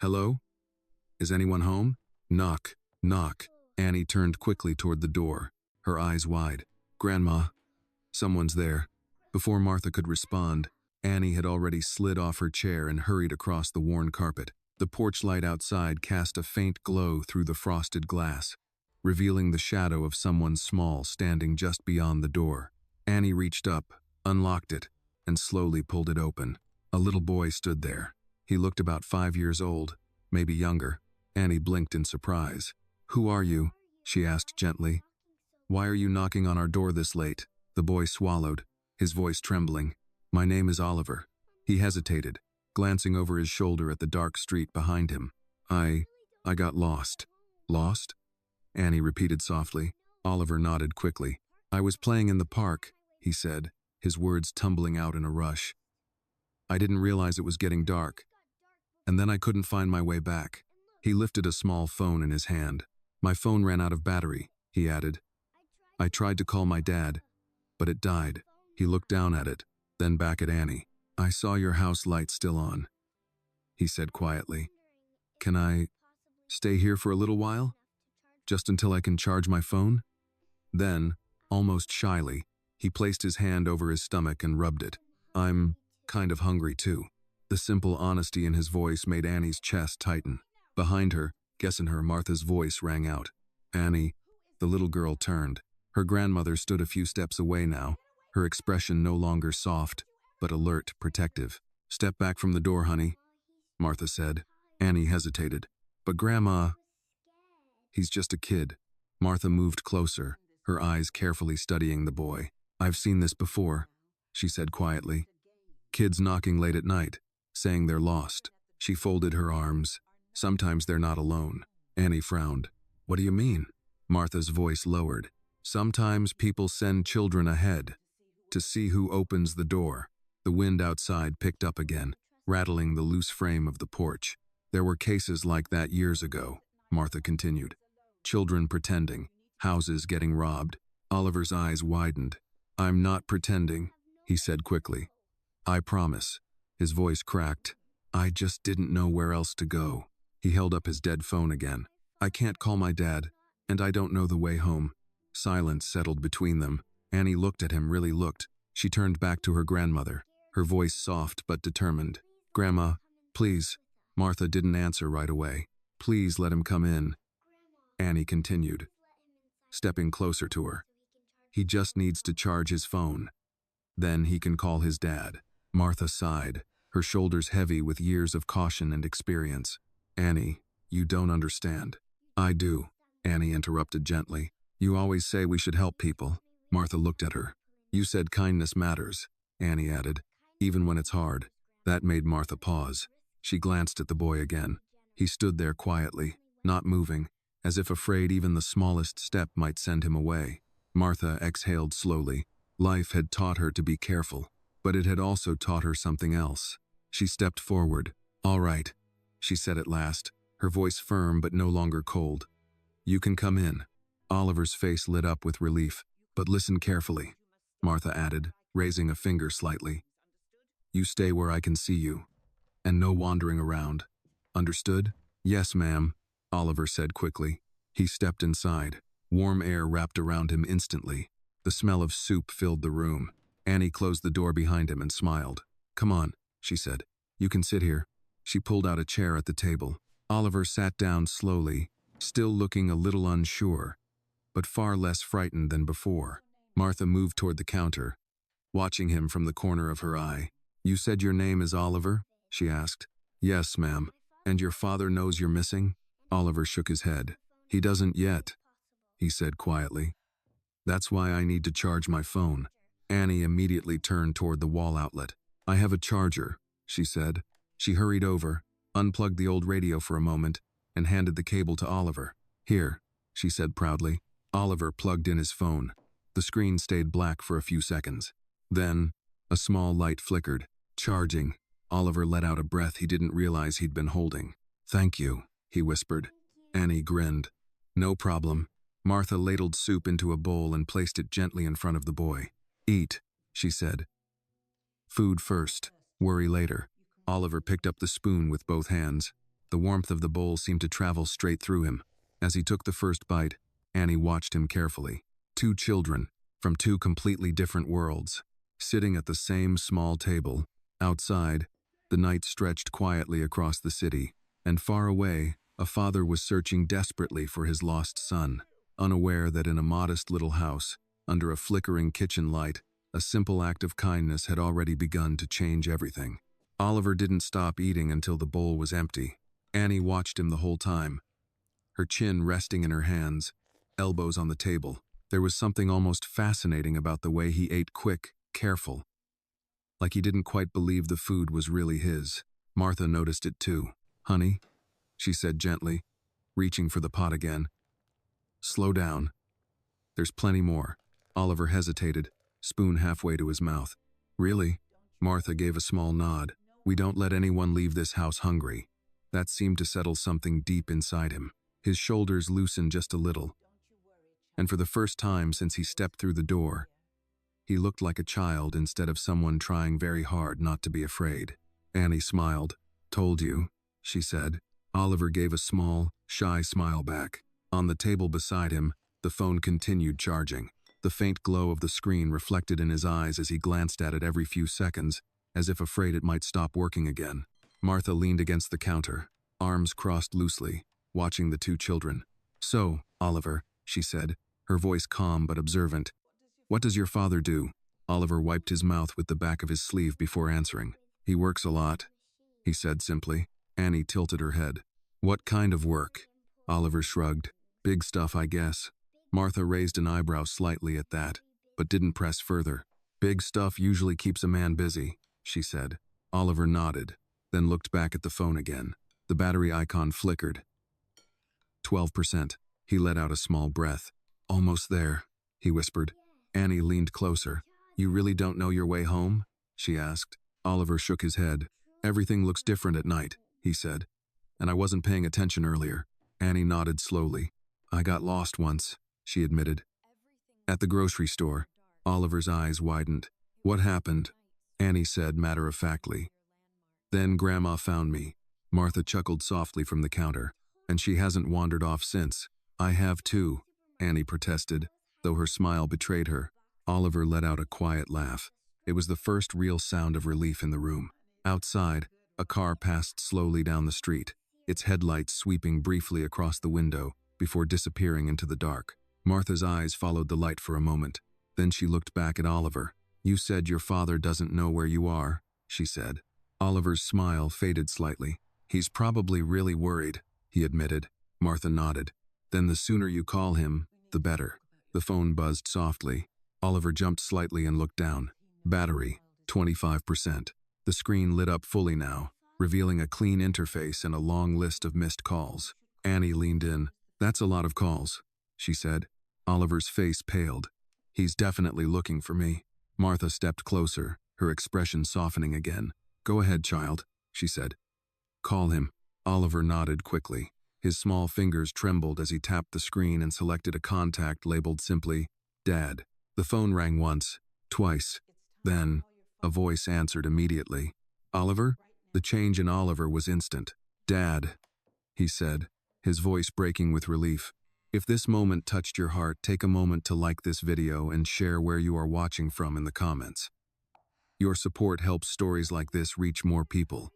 Hello? Is anyone home? Knock, knock. Annie turned quickly toward the door, her eyes wide. Grandma. Someone's there. Before Martha could respond, Annie had already slid off her chair and hurried across the worn carpet. The porch light outside cast a faint glow through the frosted glass, revealing the shadow of someone small standing just beyond the door. Annie reached up, unlocked it, and slowly pulled it open. A little boy stood there. He looked about 5 years old, maybe younger. Annie blinked in surprise. "Who are you?" she asked gently. "Why are you knocking on our door this late?" The boy swallowed, his voice trembling. "My name is Oliver." He hesitated, glancing over his shoulder at the dark street behind him. I got lost." "Lost?" Annie repeated softly. Oliver nodded quickly. "I was playing in the park," he said, his words tumbling out in a rush. "I didn't realize it was getting dark. And then I couldn't find my way back." He lifted a small phone in his hand. "My phone ran out of battery," he added. "I tried to call my dad, but it died." He looked down at it, then back at Annie. "I saw your house light still on," he said quietly. "Can I stay here for a little while? Just until I can charge my phone?" Then, almost shyly, he placed his hand over his stomach and rubbed it. "I'm kind of hungry too." The simple honesty in his voice made Annie's chest tighten. Behind her, guessing her, Martha's voice rang out. "Annie." The little girl turned. Her grandmother stood a few steps away now, her expression no longer soft, but alert, protective. "Step back from the door, honey," Martha said. Annie hesitated. "But Grandma..." "He's just a kid." Martha moved closer, her eyes carefully studying the boy. "I've seen this before," she said quietly. "Kids knocking late at night, saying they're lost." She folded her arms. "Sometimes they're not alone." Annie frowned. "What do you mean?" Martha's voice lowered. "Sometimes people send children ahead, to see who opens the door." The wind outside picked up again, rattling the loose frame of the porch. "There were cases like that years ago," Martha continued. "Children pretending, houses getting robbed." Oliver's eyes widened. "I'm not pretending," he said quickly. "I promise." His voice cracked. "I just didn't know where else to go." He held up his dead phone again. "I can't call my dad, and I don't know the way home." Silence settled between them. Annie looked at him, really looked. She turned back to her grandmother, her voice soft but determined. "Grandma, please." Martha didn't answer right away. "Please let him come in," Annie continued, stepping closer to her. "He just needs to charge his phone. Then he can call his dad." Martha sighed, her shoulders heavy with years of caution and experience. "Annie, you don't understand." "I do," Annie interrupted gently. "You always say we should help people." Martha looked at her. "You said kindness matters," Annie added, "even when it's hard." That made Martha pause. She glanced at the boy again. He stood there quietly, not moving, as if afraid even the smallest step might send him away. Martha exhaled slowly. Life had taught her to be careful, but it had also taught her something else. She stepped forward. "All right," she said at last, her voice firm but no longer cold. "You can come in." Oliver's face lit up with relief. "But listen carefully," Martha added, raising a finger slightly. "You stay where I can see you, and no wandering around. Understood?" "Yes, ma'am," Oliver said quickly. He stepped inside. Warm air wrapped around him instantly. The smell of soup filled the room. Annie closed the door behind him and smiled. "Come on," she said. "You can sit here." She pulled out a chair at the table. Oliver sat down slowly, still looking a little unsure, but far less frightened than before. Martha moved toward the counter, watching him from the corner of her eye. "You said your name is Oliver?" she asked. "Yes, ma'am." "And your father knows you're missing?" Oliver shook his head. "He doesn't yet," he said quietly. "That's why I need to charge my phone." Annie immediately turned toward the wall outlet. "I have a charger," she said. She hurried over, unplugged the old radio for a moment, and handed the cable to Oliver. "Here," she said proudly. Oliver plugged in his phone. The screen stayed black for a few seconds. Then, a small light flickered. "Charging." Oliver let out a breath he didn't realize he'd been holding. "Thank you," he whispered. Annie grinned. "No problem." Martha ladled soup into a bowl and placed it gently in front of the boy. "Eat," she said. "Food first, worry later." Oliver picked up the spoon with both hands. The warmth of the bowl seemed to travel straight through him. As he took the first bite, Annie watched him carefully. Two children, from two completely different worlds, sitting at the same small table. Outside, the night stretched quietly across the city, and far away, a father was searching desperately for his lost son, unaware that in a modest little house, under a flickering kitchen light, a simple act of kindness had already begun to change everything. Oliver didn't stop eating until the bowl was empty. Annie watched him the whole time, her chin resting in her hands, elbows on the table. There was something almost fascinating about the way he ate, quick, careful, like he didn't quite believe the food was really his. Martha noticed it too. "Honey," she said gently, reaching for the pot again. "Slow down. There's plenty more." Oliver hesitated, spoon halfway to his mouth. "Really?" Martha gave a small nod. "We don't let anyone leave this house hungry." That seemed to settle something deep inside him. His shoulders loosened just a little, and for the first time since he stepped through the door, he looked like a child instead of someone trying very hard not to be afraid. Annie smiled. "Told you," she said. Oliver gave a small, shy smile back. On the table beside him, the phone continued charging. The faint glow of the screen reflected in his eyes as he glanced at it every few seconds, as if afraid it might stop working again. Martha leaned against the counter, arms crossed loosely, watching the two children. "So, Oliver," she said, her voice calm but observant, "what does your father do?" Oliver wiped his mouth with the back of his sleeve before answering. "He works a lot," he said simply. Annie tilted her head. "What kind of work?" Oliver shrugged. "Big stuff, I guess." Martha raised an eyebrow slightly at that, but didn't press further. "Big stuff usually keeps a man busy," she said. Oliver nodded, then looked back at the phone again. The battery icon flickered. 12%. He let out a small breath. "Almost there," he whispered. Annie leaned closer. "You really don't know your way home?" she asked. Oliver shook his head. "Everything looks different at night," he said. "And I wasn't paying attention earlier." Annie nodded slowly. "I got lost once," she admitted. "At the grocery store." Oliver's eyes widened. "What happened?" Annie said matter-of-factly. "Then Grandma found me." Martha chuckled softly from the counter. "And she hasn't wandered off since." "I have too," Annie protested, though her smile betrayed her. Oliver let out a quiet laugh. It was the first real sound of relief in the room. Outside, a car passed slowly down the street, its headlights sweeping briefly across the window before disappearing into the dark. Martha's eyes followed the light for a moment. Then she looked back at Oliver. "You said your father doesn't know where you are," she said. Oliver's smile faded slightly. "He's probably really worried," he admitted. Martha nodded. "Then the sooner you call him, the better." The phone buzzed softly. Oliver jumped slightly and looked down. Battery, 25%. The screen lit up fully now, revealing a clean interface and a long list of missed calls. Annie leaned in. "That's a lot of calls," she said. Oliver's face paled. "He's definitely looking for me." Martha stepped closer, her expression softening again. "Go ahead, child," she said. "Call him." Oliver nodded quickly. His small fingers trembled as he tapped the screen and selected a contact labeled simply, "Dad." The phone rang once, twice. Then, a voice answered immediately. "Oliver?" The change in Oliver was instant. "Dad," he said, his voice breaking with relief. If this moment touched your heart, take a moment to like this video and share where you are watching from in the comments. Your support helps stories like this reach more people.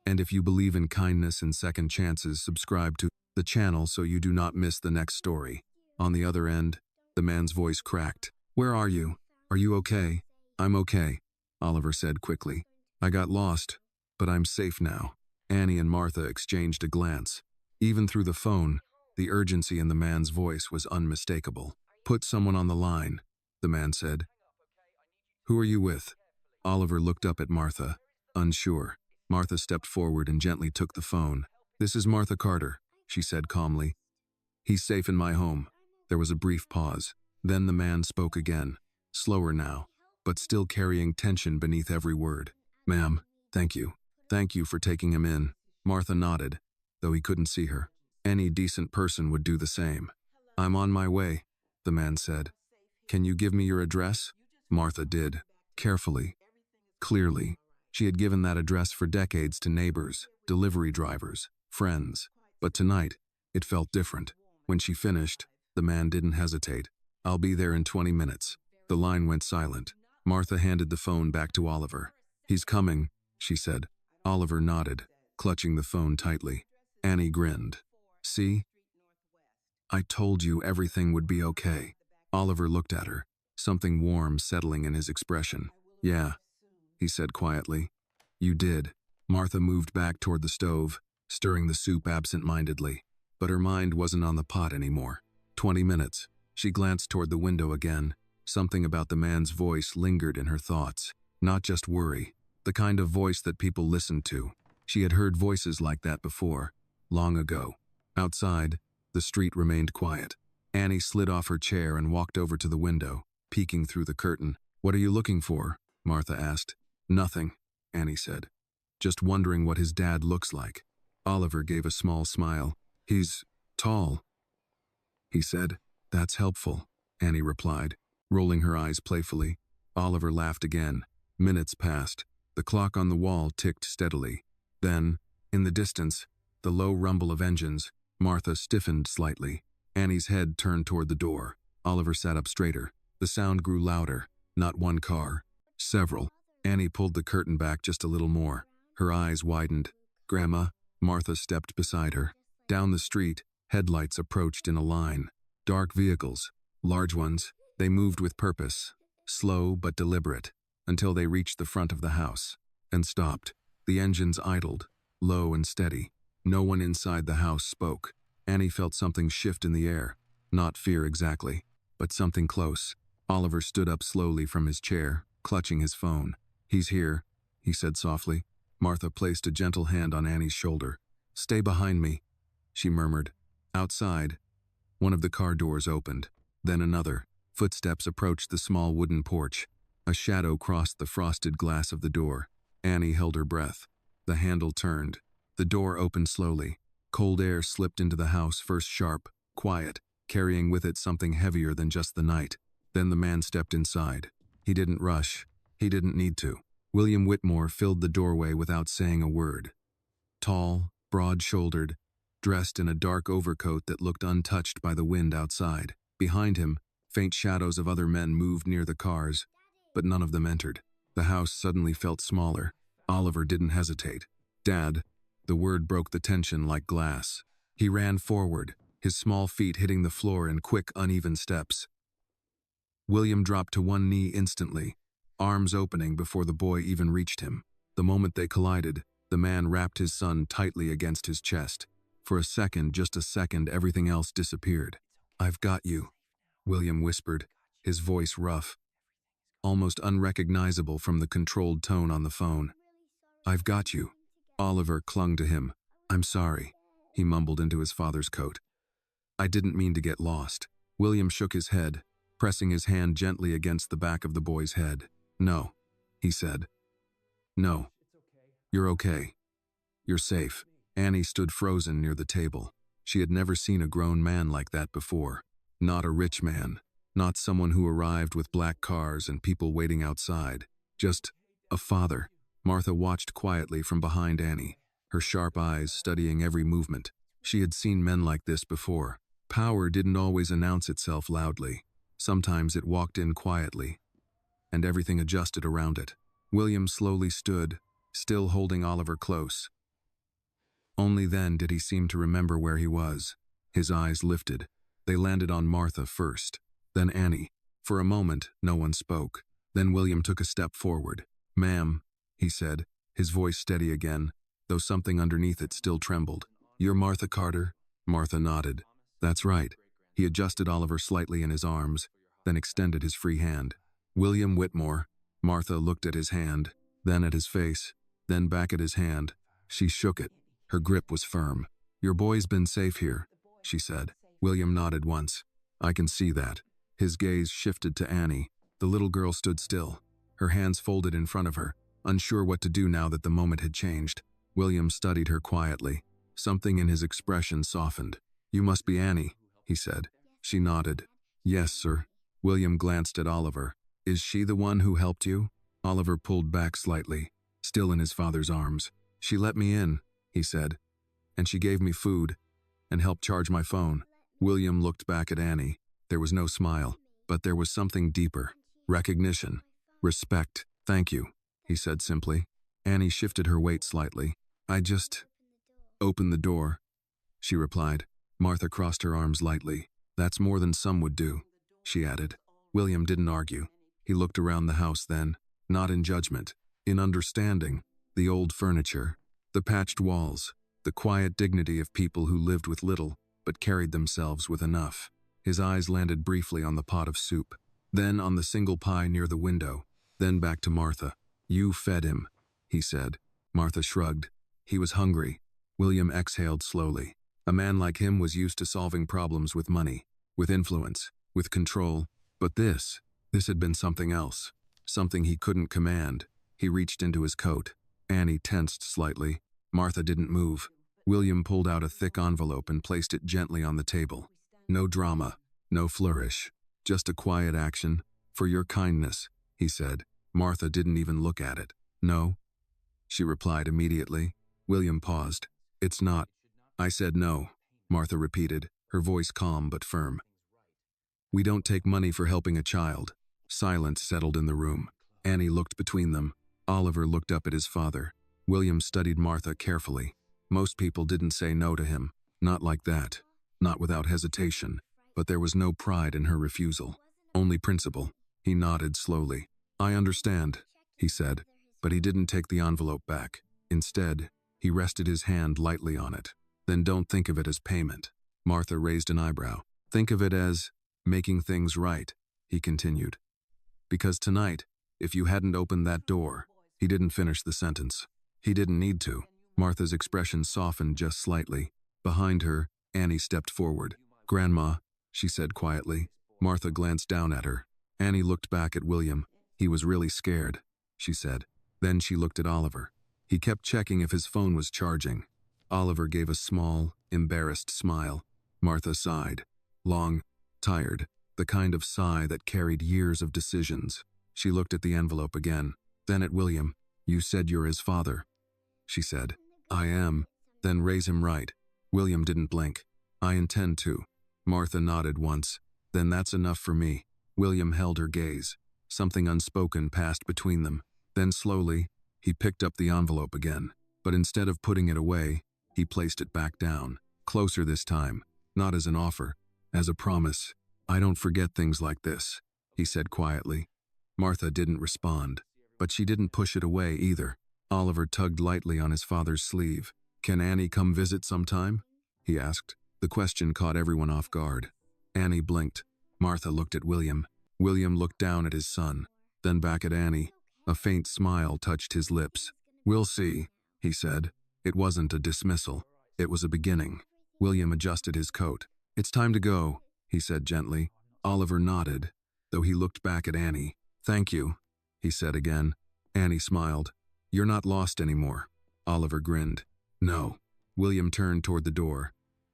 And if you believe in kindness and second chances, subscribe to the channel so you do not miss the next story. On the other end, the man's voice cracked. "Where are you? Are you okay?" "I'm okay," Oliver said quickly. "I got lost, but I'm safe now." Annie and Martha exchanged a glance. Even through the phone, the urgency in the man's voice was unmistakable. "Put someone on the line," the man said. "Who are you with?" Oliver looked up at Martha, unsure. Martha stepped forward and gently took the phone. "This is Martha Carter," she said calmly. "He's safe in my home." There was a brief pause. Then the man spoke again, slower now, but still carrying tension beneath every word. "Ma'am, thank you. Thank you for taking him in." Martha nodded, though he couldn't see her. "Any decent person would do the same." "I'm on my way," the man said. "Can you give me your address?" Martha did, carefully, clearly. She had given that address for decades to neighbors, delivery drivers, friends. But tonight, it felt different. When she finished, the man didn't hesitate. "I'll be there in 20 minutes. The line went silent. Martha handed the phone back to Oliver. "He's coming," she said. Oliver nodded, clutching the phone tightly. Annie grinned. "See? I told you everything would be okay." Oliver looked at her, something warm settling in his expression. "Yeah," he said quietly. "You did." Martha moved back toward the stove, stirring the soup absent-mindedly. But her mind wasn't on the pot anymore. 20 minutes. She glanced toward the window again. Something about the man's voice lingered in her thoughts. Not just worry, the kind of voice that people listened to. She had heard voices like that before, long ago. Outside, the street remained quiet. Annie slid off her chair and walked over to the window, peeking through the curtain. "What are you looking for?" Martha asked. "Nothing," Annie said. "Just wondering what his dad looks like." Oliver gave a small smile. "He's tall," he said. "That's helpful," Annie replied, rolling her eyes playfully. Oliver laughed again. Minutes passed. The clock on the wall ticked steadily. Then, in the distance, the low rumble of engines. Martha stiffened slightly. Annie's head turned toward the door. Oliver sat up straighter. The sound grew louder. Not one car. Several. Annie pulled the curtain back just a little more. Her eyes widened. "Grandma," Martha stepped beside her. Down the street, headlights approached in a line. Dark vehicles. Large ones. They moved with purpose. Slow but deliberate. Until they reached the front of the house. And stopped. The engines idled. Low and steady. No one inside the house spoke. Annie felt something shift in the air. Not fear exactly, but something close. Oliver stood up slowly from his chair, clutching his phone. "He's here," he said softly. Martha placed a gentle hand on Annie's shoulder. "Stay behind me," she murmured. Outside, one of the car doors opened. Then another. Footsteps approached the small wooden porch. A shadow crossed the frosted glass of the door. Annie held her breath. The handle turned. The door opened slowly. Cold air slipped into the house, first sharp, quiet, carrying with it something heavier than just the night. Then the man stepped inside. He didn't rush. He didn't need to. William Whitmore filled the doorway without saying a word. Tall, broad-shouldered, dressed in a dark overcoat that looked untouched by the wind outside. Behind him, faint shadows of other men moved near the cars, but none of them entered. The house suddenly felt smaller. Oliver didn't hesitate. "Dad." The word broke the tension like glass. He ran forward, his small feet hitting the floor in quick, uneven steps. William dropped to one knee instantly, arms opening before the boy even reached him. The moment they collided, the man wrapped his son tightly against his chest. For a second, just a second, everything else disappeared. "I've got you," William whispered, his voice rough, almost unrecognizable from the controlled tone on the phone. "I've got you." Oliver clung to him. "I'm sorry," he mumbled into his father's coat. "I didn't mean to get lost." William shook his head, pressing his hand gently against the back of the boy's head. "No," he said. "No. You're okay. You're safe." Annie stood frozen near the table. She had never seen a grown man like that before. Not a rich man. Not someone who arrived with black cars and people waiting outside. Just a father. Martha watched quietly from behind Annie, her sharp eyes studying every movement. She had seen men like this before. Power didn't always announce itself loudly. Sometimes it walked in quietly, and everything adjusted around it. William slowly stood, still holding Oliver close. Only then did he seem to remember where he was. His eyes lifted. They landed on Martha first, then Annie. For a moment, no one spoke. Then William took a step forward. "Ma'am," he said, his voice steady again, though something underneath it still trembled. "You're Martha Carter?" Martha nodded. "That's right." He adjusted Oliver slightly in his arms, then extended his free hand. "William Whitmore." Martha looked at his hand, then at his face, then back at his hand. She shook it. Her grip was firm. "Your boy's been safe here," she said. William nodded once. "I can see that." His gaze shifted to Annie. The little girl stood still, her hands folded in front of her, unsure what to do now that the moment had changed. William studied her quietly. Something in his expression softened. "You must be Annie," he said. She nodded. "Yes, sir." William glanced at Oliver. "Is she the one who helped you?" Oliver pulled back slightly, still in his father's arms. "She let me in," he said. and she gave me food and helped charge my phone. William looked back at Annie. There was no smile, but there was something deeper. Recognition. Respect. Thank you, he said simply. Annie shifted her weight slightly. I just opened the door, she replied. Martha crossed her arms lightly. That's more than some would do, she added. William didn't argue. He looked around the house then, not in judgment, in understanding. The old furniture, the patched walls, the quiet dignity of people who lived with little but carried themselves with enough. His eyes landed briefly on the pot of soup, then on the single pie near the window, then back to Martha. You fed him, he said. Martha shrugged. He was hungry. William exhaled slowly. A man like him was used to solving problems with money, with influence, with control. But this had been something else, something he couldn't command. He reached into his coat. Annie tensed slightly. Martha didn't move. William pulled out a thick envelope and placed it gently on the table. No drama, no flourish, just a quiet action. For your kindness, he said. Martha didn't even look at it. No, she replied immediately. William paused. It's not. I said no, Martha repeated, her voice calm but firm. We don't take money for helping a child. Silence settled in the room. Annie looked between them. Oliver looked up at his father. William studied Martha carefully. Most people didn't say no to him. Not like that. Not without hesitation. But there was no pride in her refusal. Only principle. He nodded slowly. I understand, he said, but he didn't take the envelope back. Instead, he rested his hand lightly on it. Then don't think of it as payment. Martha raised an eyebrow. Think of it as making things right, he continued. Because tonight, if you hadn't opened that door, he didn't finish the sentence. He didn't need to. Martha's expression softened just slightly. Behind her, Annie stepped forward. Grandma, she said quietly. Martha glanced down at her. Annie looked back at William. He was really scared, she said. Then she looked at Oliver. He kept checking if his phone was charging. Oliver gave a small, embarrassed smile. Martha sighed. Long, tired, the kind of sigh that carried years of decisions. She looked at the envelope again, then at William. You said you're his father, she said. I am. Then raise him right. William didn't blink. I intend to. Martha nodded once. Then that's enough for me. William held her gaze. Something unspoken passed between them. Then slowly, he picked up the envelope again. But instead of putting it away, he placed it back down. Closer this time. Not as an offer, as a promise. I don't forget things like this, he said quietly. Martha didn't respond, but she didn't push it away either. Oliver tugged lightly on his father's sleeve. Can Annie come visit sometime? He asked. The question caught everyone off guard. Annie blinked. Martha looked at William. William looked down at his son, then back at Annie. A faint smile touched his lips. We'll see, he said. It wasn't a dismissal. It was a beginning. William adjusted his coat. It's time to go, he said gently. Oliver nodded, though he looked back at Annie. Thank you, he said again. Annie smiled. You're not lost anymore. Oliver grinned. No. William turned toward the door,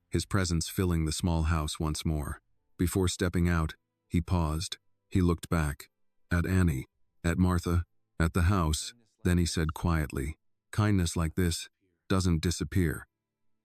his presence filling the small house once more. Before stepping out, he paused. He looked back. At Annie, at Martha, at the house. Then he said quietly, kindness like this doesn't disappear.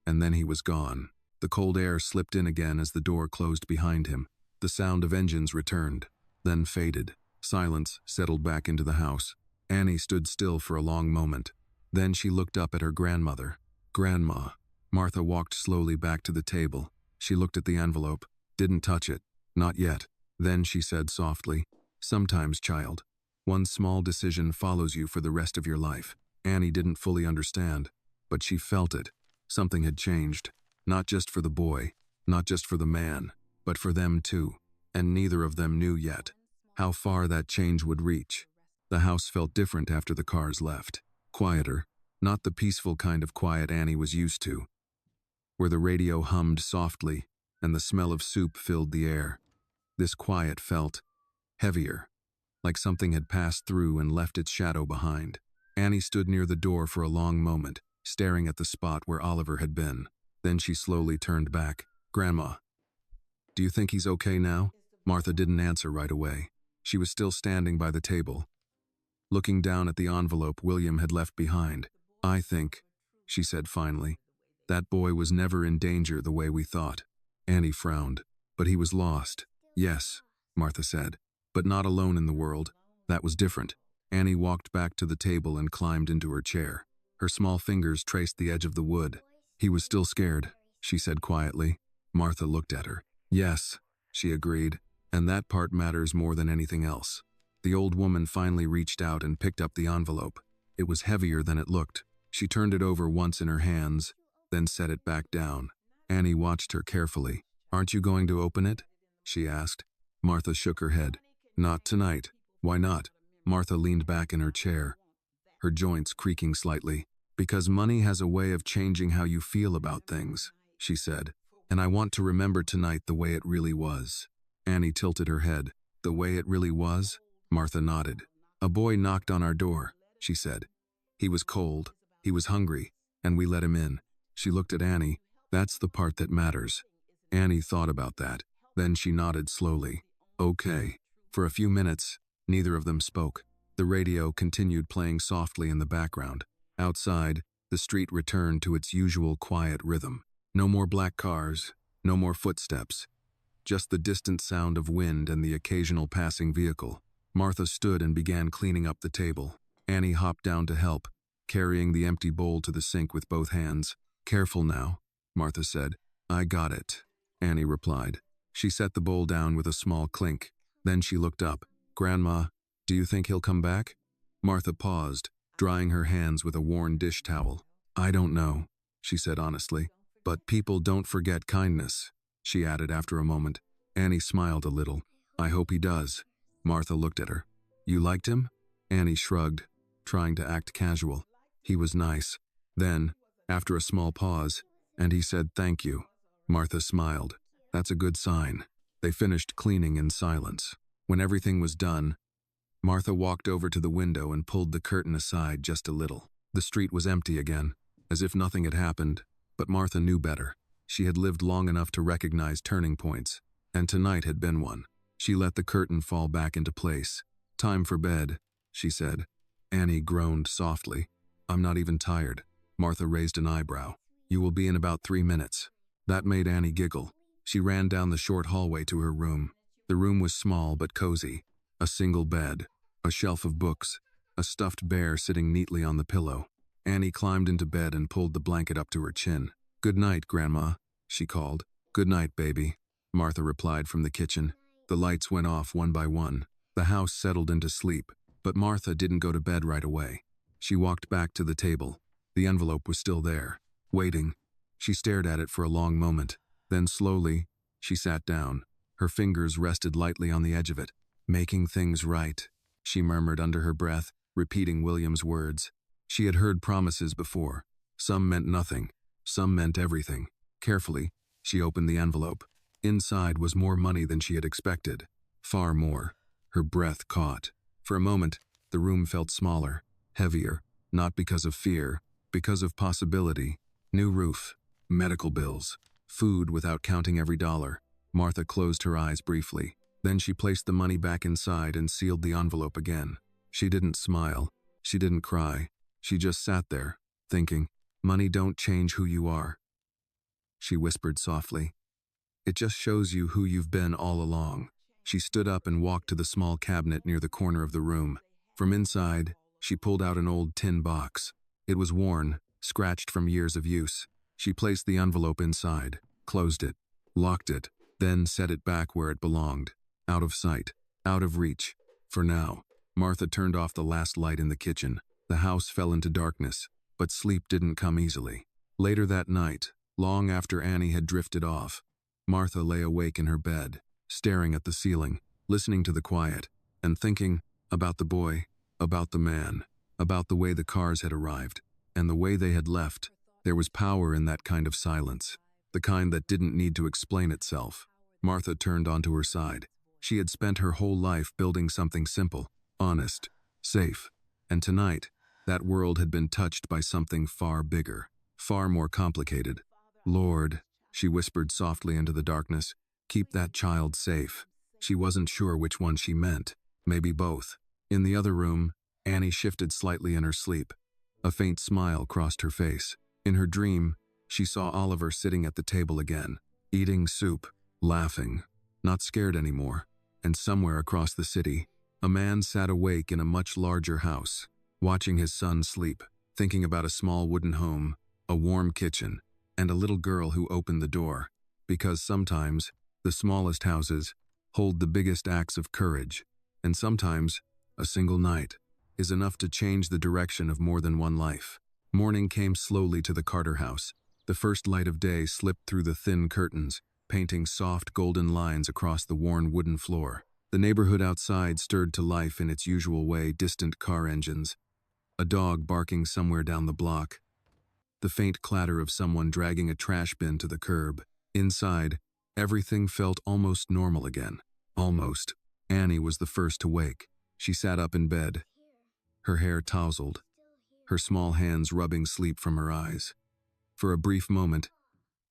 And then he was gone. The cold air slipped in again as the door closed behind him. The sound of engines returned, then faded. Silence settled back into the house. Annie stood still for a long moment. Then she looked up at her grandmother. Grandma. Martha walked slowly back to the table. She looked at the envelope. Didn't touch it. Not yet. Then she said softly, sometimes, child, one small decision follows you for the rest of your life. Annie didn't fully understand, but she felt it. Something had changed. Not just for the boy, not just for the man, but for them too. And neither of them knew yet how far that change would reach. The house felt different after the cars left. Quieter, not the peaceful kind of quiet Annie was used to, where the radio hummed softly and the smell of soup filled the air. This quiet felt heavier, like something had passed through and left its shadow behind. Annie stood near the door for a long moment, staring at the spot where Oliver had been. Then she slowly turned back. Grandma, do you think he's okay now? Martha didn't answer right away. She was still standing by the table, looking down at the envelope William had left behind. I think, she said finally, That boy was never in danger the way we thought. Annie frowned. But he was lost. Yes, Martha said. But not alone in the world. That was different. Annie walked back to the table and climbed into her chair. Her small fingers traced the edge of the wood. He was still scared, she said quietly. Martha looked at her. Yes, she agreed, and that part matters more than anything else. The old woman finally reached out and picked up the envelope. It was heavier than it looked. She turned it over once in her hands, then set it back down. Annie watched her carefully. Aren't you going to open it? She asked. Martha shook her head. Not tonight. Why not? Martha leaned back in her chair, her joints creaking slightly. Because money has a way of changing how you feel about things, she said. And I want to remember tonight the way it really was. Annie tilted her head. The way it really was? Martha nodded. A boy knocked on our door, she said. He was cold, he was hungry, and we let him in. She looked at Annie. That's the part that matters. Annie thought about that. Then she nodded slowly. Okay. For a few minutes, neither of them spoke. The radio continued playing softly in the background. Outside, the street returned to its usual quiet rhythm. No more black cars, no more footsteps. Just the distant sound of wind and the occasional passing vehicle. Martha stood and began cleaning up the table. Annie hopped down to help, carrying the empty bowl to the sink with both hands. Careful now, Martha said. I got it, Annie replied. She set the bowl down with a small clink. Then she looked up. Grandma, do you think he'll come back? Martha paused, drying her hands with a worn dish towel. I don't know, she said honestly. But people don't forget kindness, she added after a moment. Annie smiled a little. I hope he does. Martha looked at her. You liked him? Annie shrugged, trying to act casual. He was nice. Then, after a small pause, and he said thank you. Martha smiled. That's a good sign. They finished cleaning in silence. When everything was done, Martha walked over to the window and pulled the curtain aside just a little. The street was empty again, as if nothing had happened, but Martha knew better. She had lived long enough to recognize turning points, and tonight had been one. She let the curtain fall back into place. Time for bed, she said. Annie groaned softly. I'm not even tired. Martha raised an eyebrow. You will be in about 3 minutes. That made Annie giggle. She ran down the short hallway to her room. The room was small but cozy. A single bed, a shelf of books, a stuffed bear sitting neatly on the pillow. Annie climbed into bed and pulled the blanket up to her chin. Good night, Grandma, she called. Good night, baby, Martha replied from the kitchen. The lights went off one by one. The house settled into sleep, but Martha didn't go to bed right away. She walked back to the table. The envelope was still there, waiting. She stared at it for a long moment. Then slowly, she sat down. Her fingers rested lightly on the edge of it. Making things right, she murmured under her breath, repeating William's words. She had heard promises before. Some meant nothing. Some meant everything. Carefully, she opened the envelope. Inside was more money than she had expected. Far more. Her breath caught. For a moment, the room felt smaller, heavier, not because of fear, because of possibility. New roof, medical bills, food without counting every dollar. Martha closed her eyes briefly. Then she placed the money back inside and sealed the envelope again. She didn't smile. She didn't cry. She just sat there, thinking, money don't change who you are. She whispered softly. It just shows you who you've been all along. She stood up and walked to the small cabinet near the corner of the room. From inside, she pulled out an old tin box. It was worn, scratched from years of use. She placed the envelope inside, closed it, locked it, then set it back where it belonged. Out of sight, out of reach. For now. Martha turned off the last light in the kitchen. The house fell into darkness, but sleep didn't come easily. Later that night, long after Annie had drifted off, Martha lay awake in her bed, staring at the ceiling, listening to the quiet, and thinking about the boy, about the man, about the way the cars had arrived, and the way they had left. There was power in that kind of silence, the kind that didn't need to explain itself. Martha turned onto her side. She had spent her whole life building something simple, honest, safe, and tonight, that world had been touched by something far bigger, far more complicated. Lord, she whispered softly into the darkness, keep that child safe. She wasn't sure which one she meant, maybe both. In the other room, Annie shifted slightly in her sleep. A faint smile crossed her face. In her dream, She saw Oliver sitting at the table again, eating soup, laughing, not scared anymore. And somewhere across the city, a man sat awake in a much larger house, watching his son sleep, thinking about a small wooden home, a warm kitchen, and a little girl who opened the door. Because sometimes, the smallest houses hold the biggest acts of courage, and sometimes, a single night is enough to change the direction of more than one life. Morning came slowly to the Carter house. The first light of day slipped through the thin curtains, painting soft golden lines across the worn wooden floor. The neighborhood outside stirred to life in its usual way, distant car engines, a dog barking somewhere down the block, the faint clatter of someone dragging a trash bin to the curb. Inside, everything felt almost normal again. Almost. Annie was the first to wake. She sat up in bed, her hair tousled, her small hands rubbing sleep from her eyes. For a brief moment,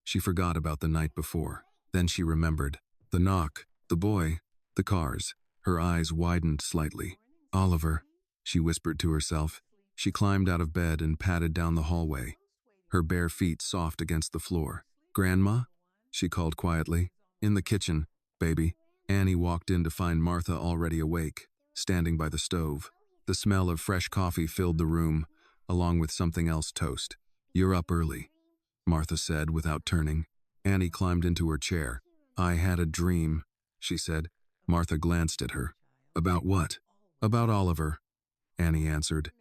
she forgot about the night before. Then she remembered. The knock, the boy, the cars. Her eyes widened slightly. Oliver, she whispered to herself. She climbed out of bed and padded down the hallway, her bare feet soft against the floor. Grandma? She called quietly. In the kitchen, baby. Annie walked in to find Martha already awake, standing by the stove. The smell of fresh coffee filled the room, along with something else toast. You're up early, Martha said without turning. Annie climbed into her chair. I had a dream, she said. Martha glanced at her. About what? About Oliver, Annie answered.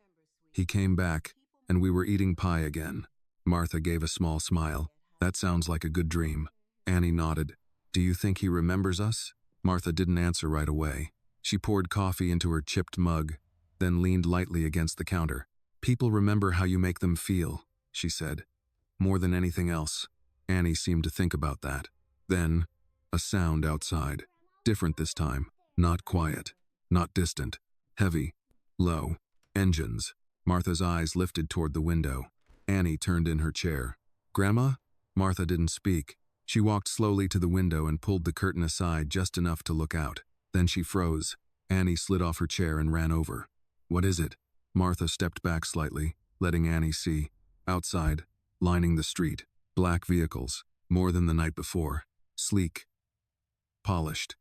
He came back, and we were eating pie again. Martha gave a small smile. That sounds like a good dream. Annie nodded. Do you think he remembers us? Martha didn't answer right away. She poured coffee into her chipped mug, then leaned lightly against the counter. People remember how you make them feel, she said. More than anything else. Annie seemed to think about that. Then, a sound outside. Different this time. Not quiet. Not distant. Heavy. Low. Engines. Martha's eyes lifted toward the window. Annie turned in her chair. Grandma? Martha didn't speak. She walked slowly to the window and pulled the curtain aside just enough to look out. Then she froze. Annie slid off her chair and ran over. What is it? Martha stepped back slightly, letting Annie see. Outside, lining the street, black vehicles, more than the night before. Sleek. Polished.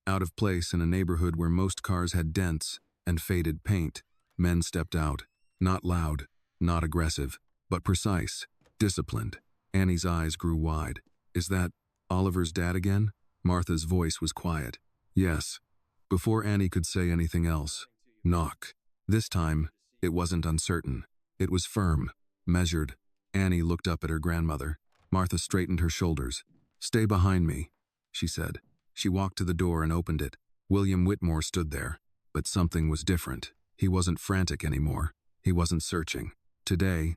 Out of place in a neighborhood where most cars had dents and faded paint. Men stepped out. Not loud, not aggressive, but precise, disciplined. Annie's eyes grew wide. Is that Oliver's dad again? Martha's voice was quiet. Yes. Before Annie could say anything else, knock. This time, it wasn't uncertain. It was firm, measured. Annie looked up at her grandmother. Martha straightened her shoulders. Stay behind me, she said. She walked to the door and opened it. William Whitmore stood there, but something was different. He wasn't frantic anymore. He wasn't searching. Today,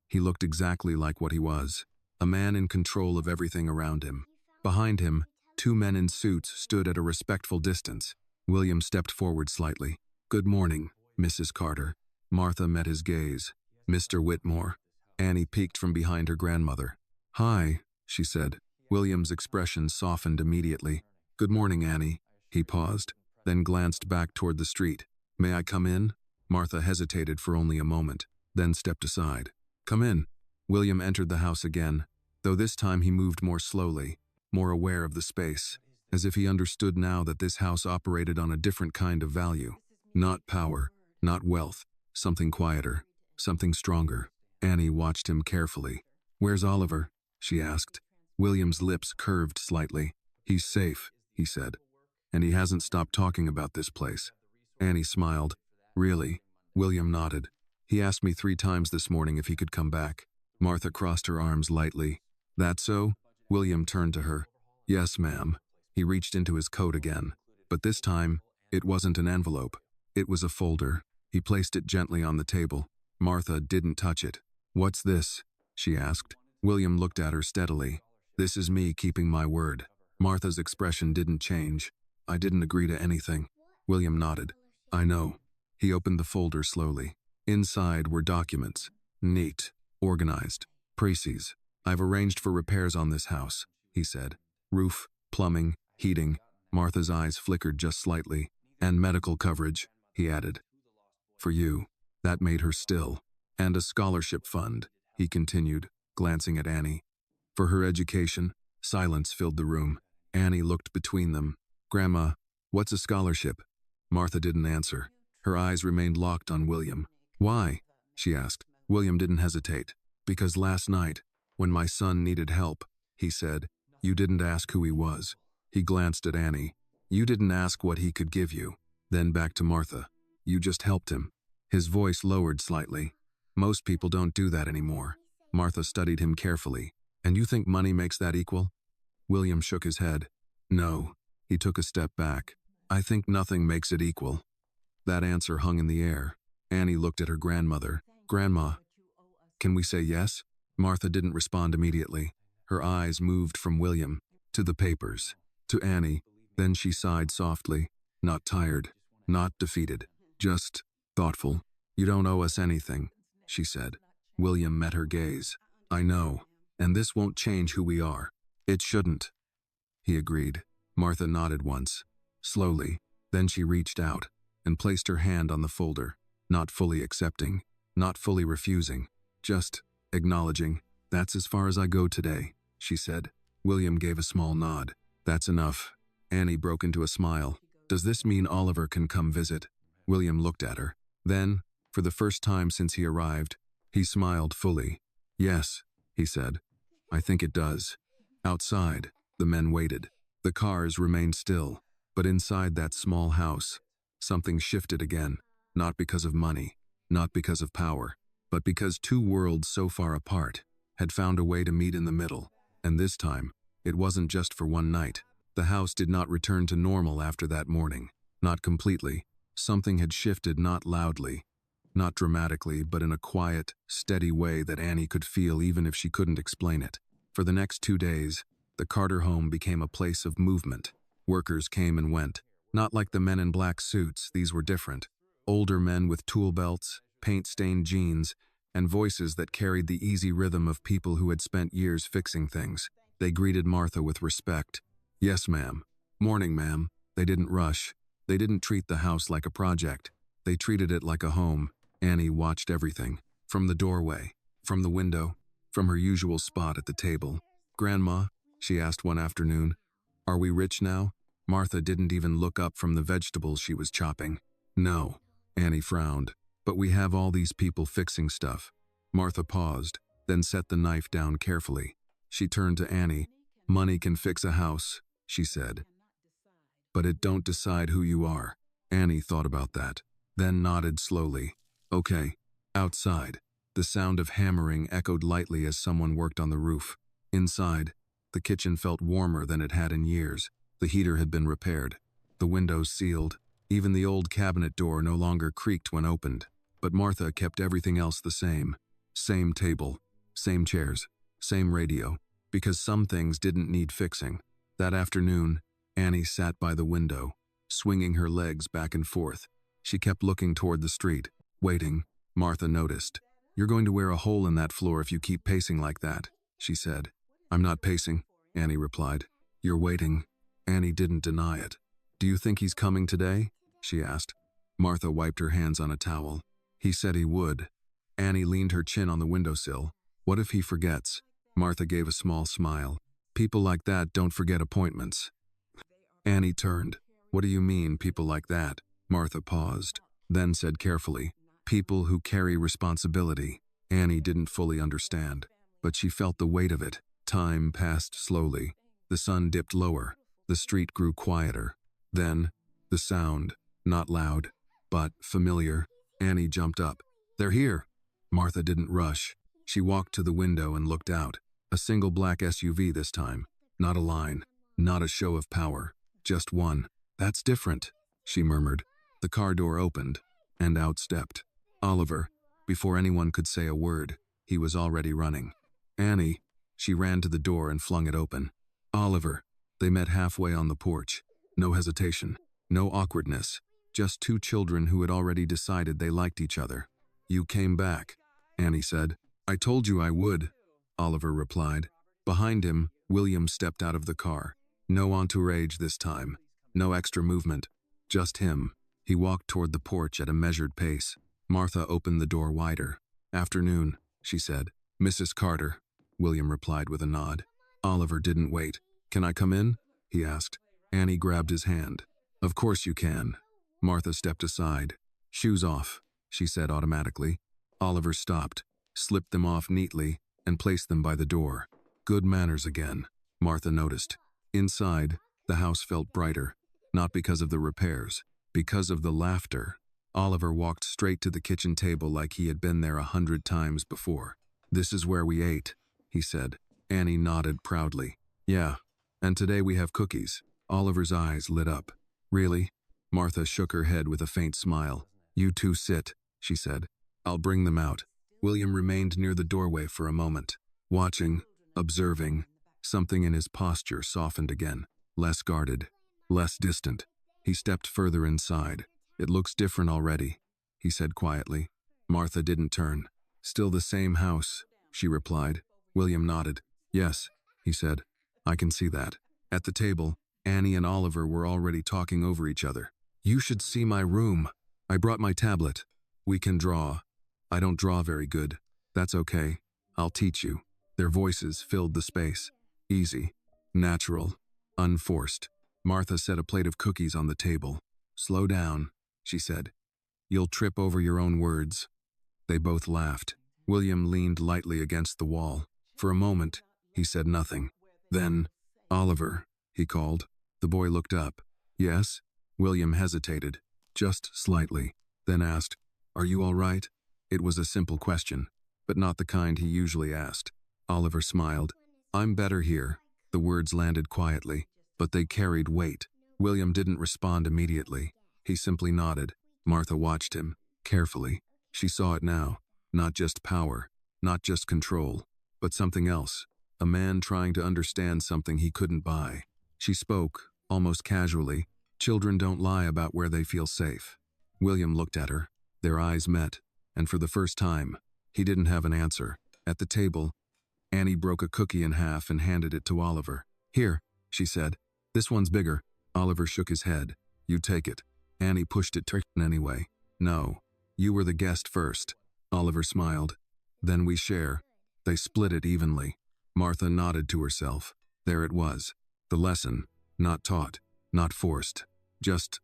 he looked exactly like what he was. A man in control of everything around him. Behind him, two men in suits stood at a respectful distance. William stepped forward slightly. Good morning, Mrs. Carter. Martha met his gaze. Mr. Whitmore. Annie peeked from behind her grandmother. Hi, she said. William's expression softened immediately. Good morning, Annie. He paused, then glanced back toward the street. May I come in? Martha hesitated for only a moment, then stepped aside. Come in. William entered the house again, though this time he moved more slowly, more aware of the space, as if he understood now that this house operated on a different kind of value. Not power, not wealth, something quieter, something stronger. Annie watched him carefully. Where's Oliver? She asked. William's lips curved slightly. He's safe, he said. And he hasn't stopped talking about this place. Annie smiled. Really? William nodded. He asked me 3 times this morning if he could come back. Martha crossed her arms lightly. That so? William turned to her. Yes, ma'am. He reached into his coat again. But this time, it wasn't an envelope. It was a folder. He placed it gently on the table. Martha didn't touch it. What's this? She asked. William looked at her steadily. This is me keeping my word. Martha's expression didn't change. I didn't agree to anything. William nodded. I know. He opened the folder slowly. Inside were documents. Neat. Organized. Précis. I've arranged for repairs on this house, he said. Roof, plumbing, heating. Martha's eyes flickered just slightly. And medical coverage, he added. For you. That made her still. And a scholarship fund, he continued. glancing at Annie. For her education, silence filled the room. Annie looked between them. Grandma, what's a scholarship? Martha didn't answer. Her eyes remained locked on William. Why? She asked. William didn't hesitate. Because last night, when my son needed help, he said, you didn't ask who he was. He glanced at Annie. You didn't ask what he could give you. Then back to Martha. You just helped him. His voice lowered slightly. Most people don't do that anymore. Martha studied him carefully. And you think money makes that equal? William shook his head. No. He took a step back. I think nothing makes it equal. That answer hung in the air. Annie looked at her grandmother. Grandma, can we say yes? Martha didn't respond immediately. Her eyes moved from William to the papers, to Annie. Then she sighed softly. Not tired, not defeated, just thoughtful. You don't owe us anything, she said. William met her gaze. I know, and this won't change who we are. It shouldn't. He agreed. Martha nodded once, slowly. Then she reached out and placed her hand on the folder, not fully accepting, not fully refusing, just acknowledging. That's as far as I go today, she said. William gave a small nod. That's enough. Annie broke into a smile. Does this mean Oliver can come visit? William looked at her. Then, for the first time since he arrived, he smiled fully. Yes, he said. I think it does. Outside, the men waited. The cars remained still, but inside that small house, something shifted again, not because of money, not because of power, but because two worlds so far apart had found a way to meet in the middle. And this time, it wasn't just for one night. The house did not return to normal after that morning. Not completely. Something had shifted, not loudly, not dramatically, but in a quiet, steady way that Annie could feel even if she couldn't explain it. For the next 2 days, the Carter home became a place of movement. Workers came and went. Not like the men in black suits, these were different. Older men with tool belts, paint-stained jeans, and voices that carried the easy rhythm of people who had spent years fixing things. They greeted Martha with respect. Yes, ma'am. Morning, ma'am. They didn't rush. They didn't treat the house like a project. They treated it like a home. Annie watched everything. From the doorway, from the window, from her usual spot at the table. Grandma, she asked one afternoon, are we rich now? Martha didn't even look up from the vegetables she was chopping. No, Annie frowned. But we have all these people fixing stuff. Martha paused, then set the knife down carefully. She turned to Annie. Money can fix a house, she said. But it don't decide who you are. Annie thought about that, then nodded slowly. Okay. Outside, the sound of hammering echoed lightly as someone worked on the roof. Inside, the kitchen felt warmer than it had in years. The heater had been repaired. The windows sealed. Even the old cabinet door no longer creaked when opened. But Martha kept everything else the same. Same table, same chairs, same radio. Because some things didn't need fixing. That afternoon, Annie sat by the window, swinging her legs back and forth. She kept looking toward the street, waiting. Martha noticed. You're going to wear a hole in that floor if you keep pacing like that, she said. I'm not pacing, Annie replied. You're waiting. Annie didn't deny it. Do you think he's coming today? She asked. Martha wiped her hands on a towel. He said he would. Annie leaned her chin on the windowsill. What if he forgets? Martha gave a small smile. People like that don't forget appointments. Annie turned. What do you mean, people like that? Martha paused, then said carefully, people who carry responsibility. Annie didn't fully understand, but she felt the weight of it. Time passed slowly. The sun dipped lower. The street grew quieter. Then, the sound, not loud, but familiar. Annie jumped up. They're here. Martha didn't rush. She walked to the window and looked out. A single black SUV this time. Not a line. Not a show of power. Just one. That's different, she murmured. The car door opened, and out stepped Oliver. Before anyone could say a word, he was already running. Annie. She ran to the door and flung it open. Oliver. They met halfway on the porch. No hesitation. No awkwardness. Just two children who had already decided they liked each other. You came back, Annie said. I told you I would, Oliver replied. Behind him, William stepped out of the car. No entourage this time. No extra movement. Just him. He walked toward the porch at a measured pace. Martha opened the door wider. Afternoon, she said. Mrs. Carter. William replied with a nod. Oliver didn't wait. Can I come in? He asked. Annie grabbed his hand. Of course you can. Martha stepped aside. Shoes off, she said automatically. Oliver stopped, slipped them off neatly, and placed them by the door. Good manners again, Martha noticed. Inside, the house felt brighter, not because of the repairs, because of the laughter. Oliver walked straight to the kitchen table like he had been there 100 times before. This is where we ate, he said. Annie nodded proudly. Yeah, and today we have cookies. Oliver's eyes lit up. Really? Martha shook her head with a faint smile. You two sit, she said. I'll bring them out. William remained near the doorway for a moment, watching, observing. Something in his posture softened again, less guarded, less distant. He stepped further inside. It looks different already, he said quietly. Martha didn't turn. Still the same house, she replied. William nodded. Yes, he said. I can see that. At the table, Annie and Oliver were already talking over each other. You should see my room. I brought my tablet. We can draw. I don't draw very good. That's okay. I'll teach you. Their voices filled the space. Easy, natural, unforced. Martha set a plate of cookies on the table. Slow down, she said. You'll trip over your own words. They both laughed. William leaned lightly against the wall. For a moment, he said nothing. Then, Oliver, he called. The boy looked up. Yes? William hesitated, just slightly, then asked, Are you all right? It was a simple question, but not the kind he usually asked. Oliver smiled. I'm better here. The words landed quietly, but they carried weight. William didn't respond immediately. He simply nodded. Martha watched him, carefully. She saw it now. Not just power, not just control, but something else. A man trying to understand something he couldn't buy. She spoke, almost casually. Children don't lie about where they feel safe. William looked at her. Their eyes met, and for the first time, he didn't have an answer. At the table, Annie broke a cookie in half and handed it to Oliver. Here, she said. This one's bigger. Oliver shook his head. You take it. Annie pushed it to him anyway. No, you were the guest first. Oliver smiled. Then we share. They split it evenly. Martha nodded to herself. There it was. The lesson, not taught, not forced, just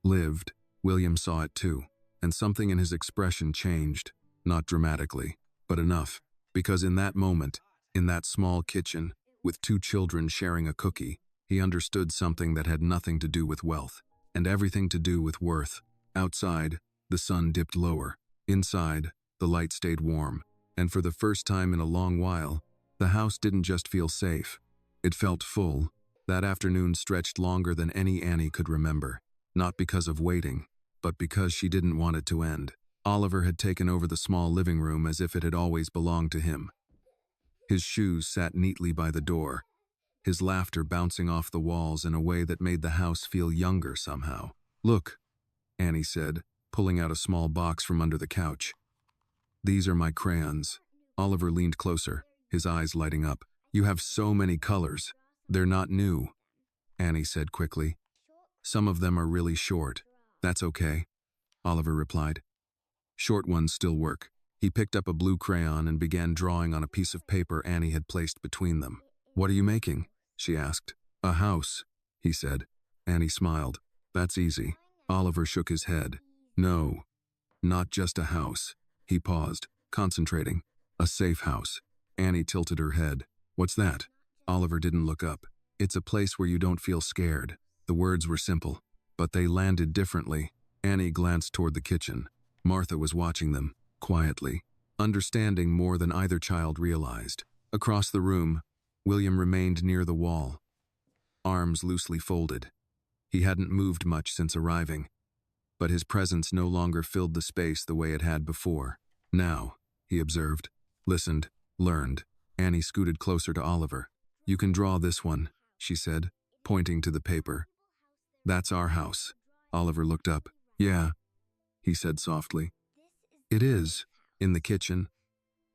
lived. William saw it too, and something in his expression changed, not dramatically, but enough, because in that moment, in that small kitchen, with two children sharing a cookie, he understood something that had nothing to do with wealth, and everything to do with worth. Outside, the sun dipped lower. Inside, the light stayed warm, and for the first time in a long while, the house didn't just feel safe. It felt full. That afternoon stretched longer than any Annie could remember, not because of waiting, but because she didn't want it to end. Oliver had taken over the small living room as if it had always belonged to him. His shoes sat neatly by the door, his laughter bouncing off the walls in a way that made the house feel younger somehow. Look, Annie said, pulling out a small box from under the couch. These are my crayons. Oliver leaned closer, his eyes lighting up. You have so many colors. They're not new, Annie said quickly. Some of them are really short. That's okay, Oliver replied. Short ones still work. He picked up a blue crayon and began drawing on a piece of paper Annie had placed between them. What are you making? She asked. A house, he said. Annie smiled. That's easy. Oliver shook his head. No, not just a house. He paused, concentrating. A safe house. Annie tilted her head. What's that? Oliver didn't look up. It's a place where you don't feel scared. The words were simple, but they landed differently. Annie glanced toward the kitchen. Martha was watching them, quietly, understanding more than either child realized. Across the room, William remained near the wall, arms loosely folded. He hadn't moved much since arriving, but his presence no longer filled the space the way it had before. Now, he observed, listened, learned. Annie scooted closer to Oliver. You can draw this one, she said, pointing to the paper. That's our house. Oliver looked up. Yeah, he said softly. It is, in the kitchen.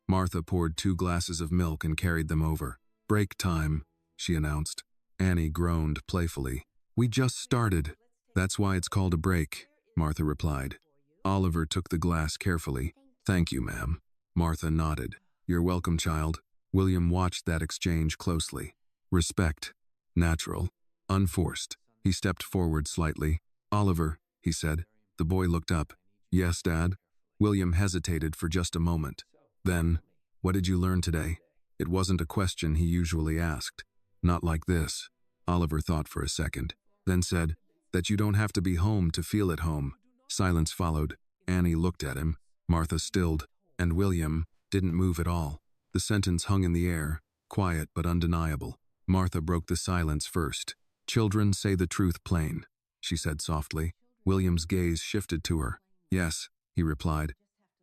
Martha poured 2 glasses of milk and carried them over. Break time, she announced. Annie groaned playfully. We just started. That's why it's called a break, Martha replied. Oliver took the glass carefully. Thank you, ma'am. Martha nodded. You're welcome, child. William watched that exchange closely. Respect. Natural. Unforced. He stepped forward slightly. "Oliver," he said. The boy looked up. "Yes, Dad?" William hesitated for just a moment. Then, "What did you learn today?" It wasn't a question he usually asked. Not like this. Oliver thought for a second, then said, "That you don't have to be home to feel at home." Silence followed. Annie looked at him. Martha stilled, and William didn't move at all. The sentence hung in the air, quiet but undeniable. Martha broke the silence first. "Children say the truth plain," she said softly. William's gaze shifted to her. "Yes," he replied.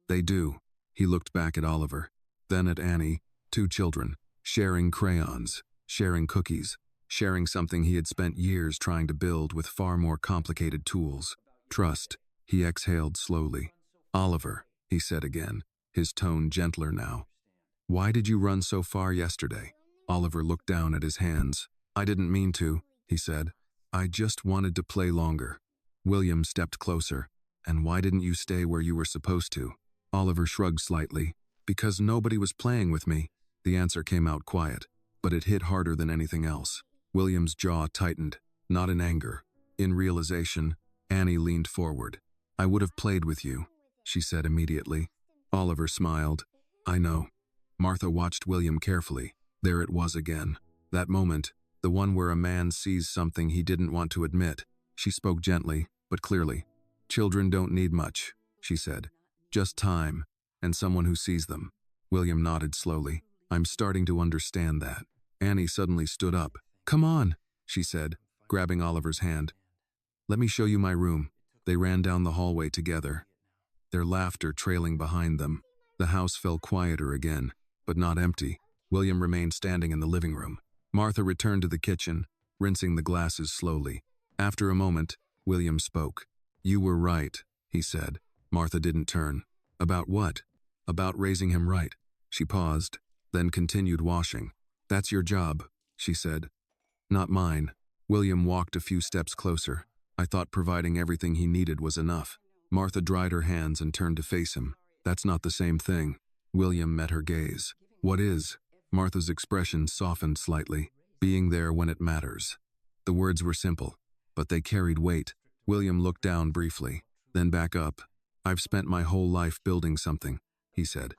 "They do." He looked back at Oliver, then at Annie. Two children, sharing crayons, sharing cookies, sharing something he had spent years trying to build with far more complicated tools. "Trust," he exhaled slowly. "Oliver," he said again, his tone gentler now. "Why did you run so far yesterday?" Oliver looked down at his hands. "I didn't mean to," he said. "I just wanted to play longer." William stepped closer. "And why didn't you stay where you were supposed to?" Oliver shrugged slightly. "Because nobody was playing with me." The answer came out quiet, but it hit harder than anything else. William's jaw tightened, not in anger, in realization. Annie leaned forward. "I would have played with you," she said immediately. Oliver smiled. "I know." Martha watched William carefully. There it was again. That moment, the one where a man sees something he didn't want to admit. She spoke gently, but clearly. "Children don't need much," she said. "Just time, and someone who sees them." William nodded slowly. "I'm starting to understand that." Annie suddenly stood up. "Come on," she said, grabbing Oliver's hand. "Let me show you my room." They ran down the hallway together, their laughter trailing behind them. The house fell quieter again, but not empty. William remained standing in the living room. Martha returned to the kitchen, rinsing the glasses slowly. After a moment, William spoke. "You were right," he said. Martha didn't turn. "About what?" "About raising him right." She paused, then continued washing. "That's your job," she said. "Not mine." William walked a few steps closer. "I thought providing everything he needed was enough." Martha dried her hands and turned to face him. "That's not the same thing." William met her gaze. "What is?" Martha's expression softened slightly. "Being there when it matters." The words were simple, but they carried weight. William looked down briefly, then back up. "I've spent my whole life building something," he said.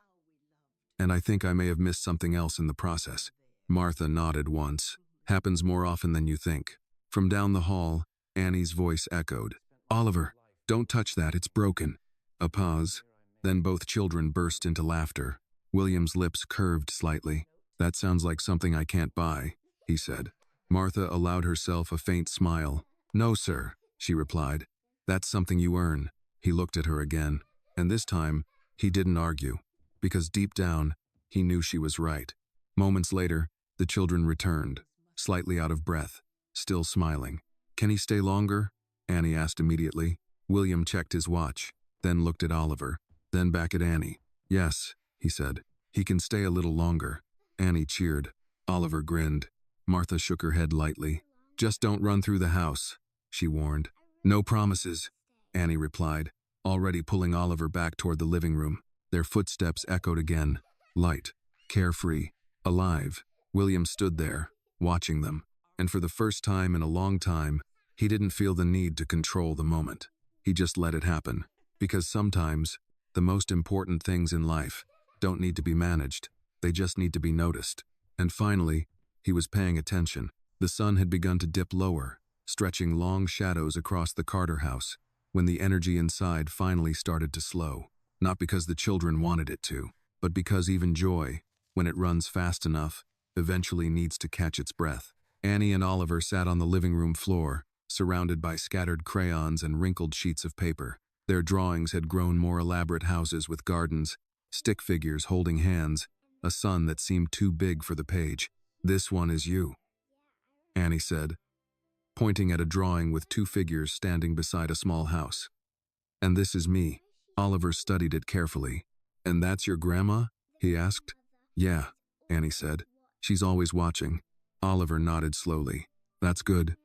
"And I think I may have missed something else in the process." Martha nodded once. "Happens more often than you think." From down the hall, Annie's voice echoed. "Oliver, don't touch that, it's broken." A pause. Then both children burst into laughter. William's lips curved slightly. "That sounds like something I can't buy," he said. Martha allowed herself a faint smile. "No, sir," she replied. "That's something you earn." He looked at her again, and this time, he didn't argue, because deep down, he knew she was right. Moments later, the children returned, slightly out of breath, still smiling. "Can he stay longer?" Annie asked immediately. William checked his watch, then looked at Oliver, then back at Annie. "Yes," he said. "He can stay a little longer." Annie cheered. Oliver grinned. Martha shook her head lightly. "Just don't run through the house," she warned. "No promises," Annie replied, already pulling Oliver back toward the living room. Their footsteps echoed again, light, carefree, alive. William stood there, watching them, and for the first time in a long time, he didn't feel the need to control the moment. He just let it happen, because sometimes, the most important things in life don't need to be managed, they just need to be noticed. And finally, he was paying attention. The sun had begun to dip lower, stretching long shadows across the Carter house, when the energy inside finally started to slow. Not because the children wanted it to, but because even joy, when it runs fast enough, eventually needs to catch its breath. Annie and Oliver sat on the living room floor, surrounded by scattered crayons and wrinkled sheets of paper. Their drawings had grown more elaborate houses with gardens, stick figures holding hands, a sun that seemed too big for the page. "This one is you," Annie said, pointing at a drawing with two figures standing beside a small house. "And this is me." Oliver studied it carefully. "And that's your grandma?" he asked. "Yeah," Annie said. "She's always watching." Oliver nodded slowly. "That's good,"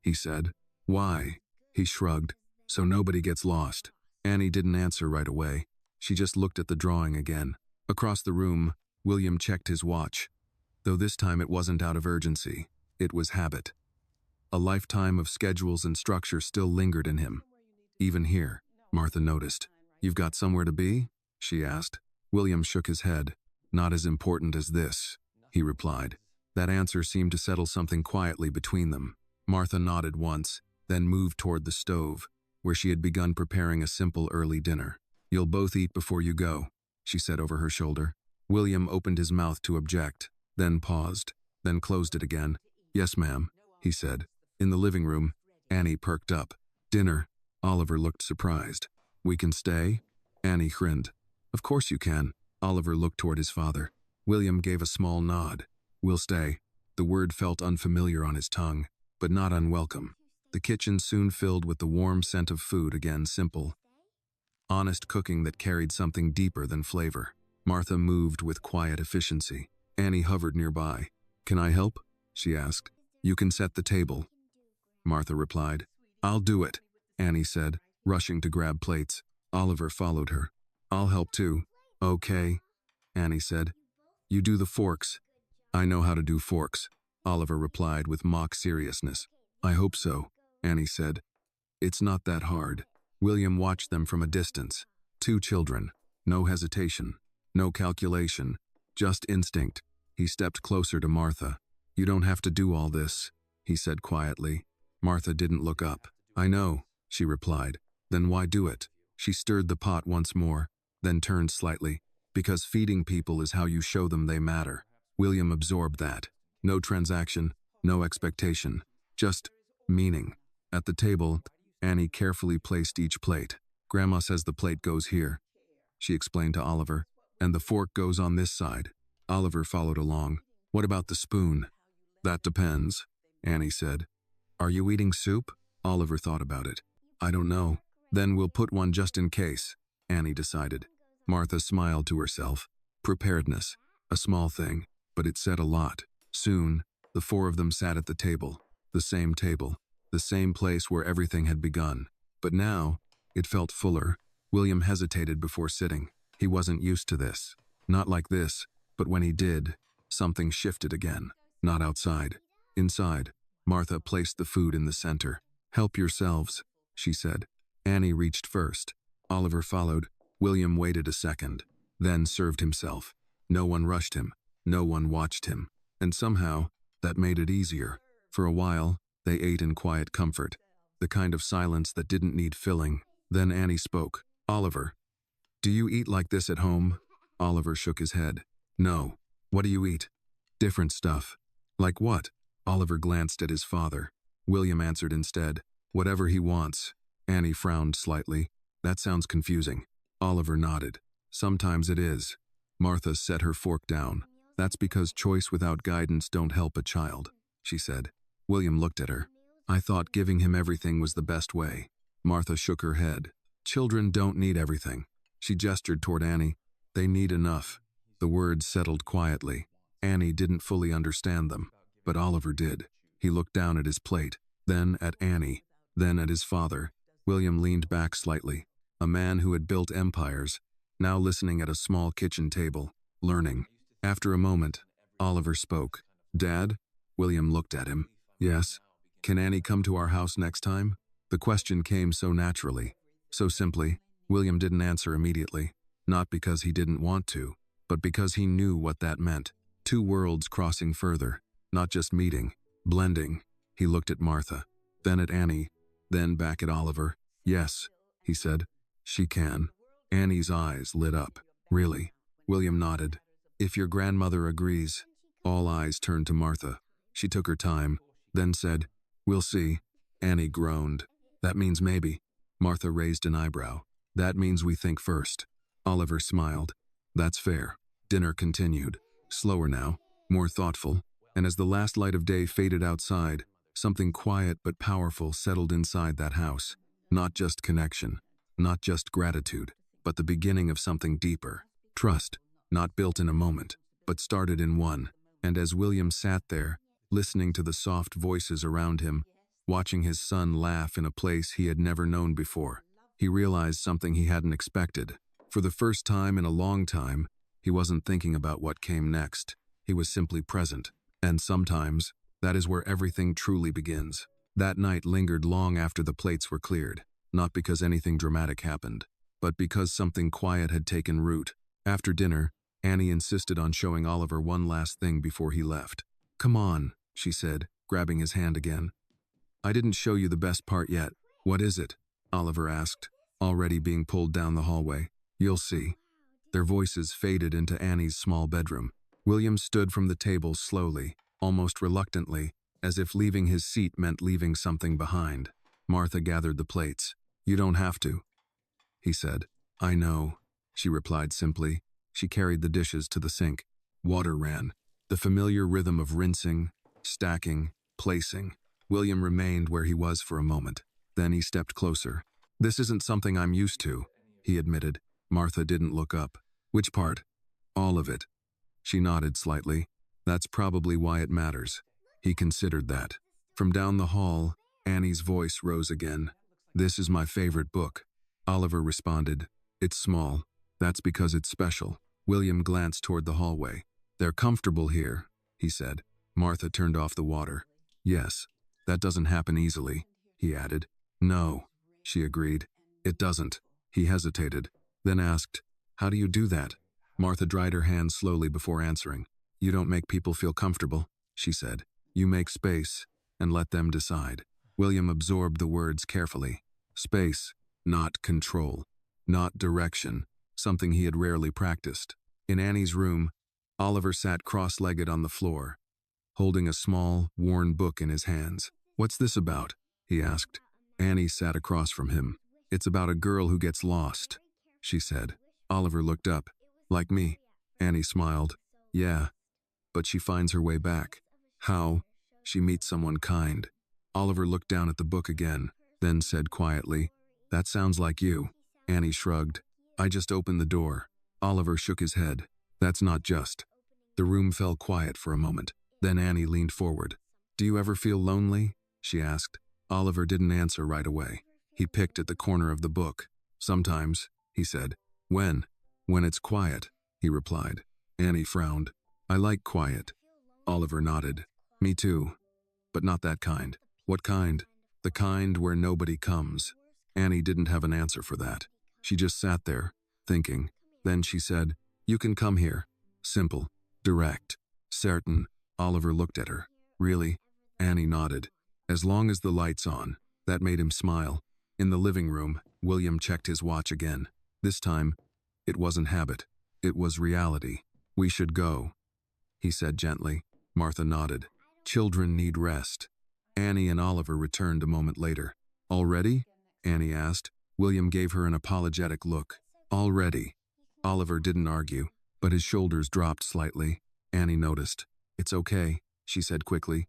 he said. "Why?" He shrugged. "So nobody gets lost." Annie didn't answer right away. She just looked at the drawing again. Across the room, William checked his watch, though this time it wasn't out of urgency. It was habit. A lifetime of schedules and structure still lingered in him. Even here, Martha noticed. "You've got somewhere to be?" she asked. William shook his head. "Not as important as this," he replied. That answer seemed to settle something quietly between them. Martha nodded once, then moved toward the stove, where she had begun preparing a simple early dinner. "You'll both eat before you go," she said over her shoulder. William opened his mouth to object, then paused, then closed it again. "Yes, ma'am," he said. In the living room, Annie perked up. "Dinner?" Oliver looked surprised. "We can stay?" Annie grinned. "Of course you can." Oliver looked toward his father. William gave a small nod. "We'll stay." The word felt unfamiliar on his tongue, but not unwelcome. The kitchen soon filled with the warm scent of food, again simple, honest cooking that carried something deeper than flavor. Martha moved with quiet efficiency. Annie hovered nearby. "Can I help?" she asked. "You can set the table," Martha replied. "I'll do it," Annie said, rushing to grab plates. Oliver followed her. "I'll help too." "Okay," Annie said. "You do the forks." "I know how to do forks," Oliver replied with mock seriousness. "I hope so," Annie said. "It's not that hard." William watched them from a distance. Two children. No hesitation. No calculation. Just instinct. He stepped closer to Martha. "You don't have to do all this," he said quietly. Martha didn't look up. "I know," she replied. "Then why do it?" She stirred the pot once more, then turned slightly. "Because feeding people is how you show them they matter." William absorbed that. No transaction, no expectation, just meaning. At the table, Annie carefully placed each plate. "Grandma says the plate goes here," she explained to Oliver, "and the fork goes on this side." Oliver followed along. "What about the spoon?" "That depends," Annie said. "Are you eating soup?" Oliver thought about it. "I don't know." "Then we'll put one just in case," Annie decided. Martha smiled to herself. Preparedness. A small thing, but it said a lot. Soon, the four of them sat at the table. The same place where everything had begun. But now, it felt fuller. William hesitated before sitting. He wasn't used to this. Not like this, but when he did, something shifted again. Not outside. Inside. Martha placed the food in the center. "Help yourselves," she said. Annie reached first. Oliver followed. William waited a second, then served himself. No one rushed him. No one watched him. And somehow, that made it easier. For a while, they ate in quiet comfort. The kind of silence that didn't need filling. Then Annie spoke. "Oliver, do you eat like this at home?" Oliver shook his head. "No. What do you eat?" "Different stuff." "Like what?" Oliver glanced at his father. William answered instead. "Whatever he wants." Annie frowned slightly. "That sounds confusing." Oliver nodded. "Sometimes it is." Martha set her fork down. "That's because choice without guidance don't help a child," she said. William looked at her. "I thought giving him everything was the best way." Martha shook her head. "Children don't need everything." She gestured toward Annie. "They need enough." The words settled quietly. Annie didn't fully understand them, but Oliver did. He looked down at his plate, then at Annie, then at his father. William leaned back slightly. A man who had built empires, now listening at a small kitchen table, learning. After a moment, Oliver spoke. "Dad?" William looked at him. "Yes." "Can Annie come to our house next time?" The question came so naturally, so simply. William didn't answer immediately, not because he didn't want to, but because he knew what that meant. Two worlds crossing further, not just meeting, blending. He looked at Martha, then at Annie, then back at Oliver. "Yes," he said. "She can." Annie's eyes lit up. "Really?" William nodded. "If your grandmother agrees." All eyes turned to Martha. She took her time, then said, "We'll see." Annie groaned. "That means maybe." Martha raised an eyebrow. "That means we think first." Oliver smiled. "That's fair." Dinner continued. Slower now, more thoughtful, and as the last light of day faded outside, something quiet but powerful settled inside that house. Not just connection, not just gratitude, but the beginning of something deeper. Trust, not built in a moment, but started in one. And as William sat there, listening to the soft voices around him, watching his son laugh in a place he had never known before, he realized something he hadn't expected. For the first time in a long time, He wasn't thinking about what came next. He was simply present. And sometimes, that is where everything truly begins. That night lingered long after the plates were cleared, not because anything dramatic happened, but because something quiet had taken root. After dinner, Annie insisted on showing Oliver one last thing before he left. "Come on," she said, grabbing his hand again. "I didn't show you the best part yet." "What is it?" Oliver asked, already being pulled down the hallway. "You'll see." Their voices faded into Annie's small bedroom. William stood from the table slowly, almost reluctantly, as if leaving his seat meant leaving something behind. Martha gathered the plates. "You don't have to," he said. "I know," she replied simply. She carried the dishes to the sink. Water ran, the familiar rhythm of rinsing, stacking, placing. William remained where he was for a moment. Then he stepped closer. "This isn't something I'm used to," he admitted. Martha didn't look up. "Which part?" "All of it." She nodded slightly. "That's probably why it matters." He considered that. From down the hall, Annie's voice rose again. "This is my favorite book." Oliver responded, "It's small. That's because it's special." William glanced toward the hallway. "They're comfortable here," he said. Martha turned off the water. "Yes, that doesn't happen easily," he added. "No," she agreed. "It doesn't." He hesitated, then asked, "How do you do that?" Martha dried her hands slowly before answering. "You don't make people feel comfortable," she said. "You make space, and let them decide." William absorbed the words carefully. Space, not control, not direction, something he had rarely practiced. In Annie's room, Oliver sat cross-legged on the floor, holding a small, worn book in his hands. "What's this about?" he asked. Annie sat across from him. "It's about a girl who gets lost," she said. Oliver looked up. "Like me?" Annie smiled. "Yeah, but she finds her way back." "How?" "She meets someone kind." Oliver looked down at the book again, then said quietly, "That sounds like you." Annie shrugged. "I just opened the door." Oliver shook his head. "That's not just." The room fell quiet for a moment. Then Annie leaned forward. "Do you ever feel lonely?" she asked. Oliver didn't answer right away. He picked at the corner of the book. "Sometimes," he said. "When?" "When it's quiet," he replied. Annie frowned. "I like quiet." Oliver nodded. "Me too. But not that kind." "What kind?" "The kind where nobody comes." Annie didn't have an answer for that. She just sat there, thinking. Then she said, "You can come here." Simple, direct, certain. Oliver looked at her. "Really?" Annie nodded. "As long as the light's on." That made him smile. In the living room, William checked his watch again. This time, it wasn't habit. It was reality. "We should go," he said gently. Martha nodded. "Children need rest." Annie and Oliver returned a moment later. "Already?" Annie asked. William gave her an apologetic look. "Already." Oliver didn't argue, but his shoulders dropped slightly. Annie noticed. "It's okay," she said quickly.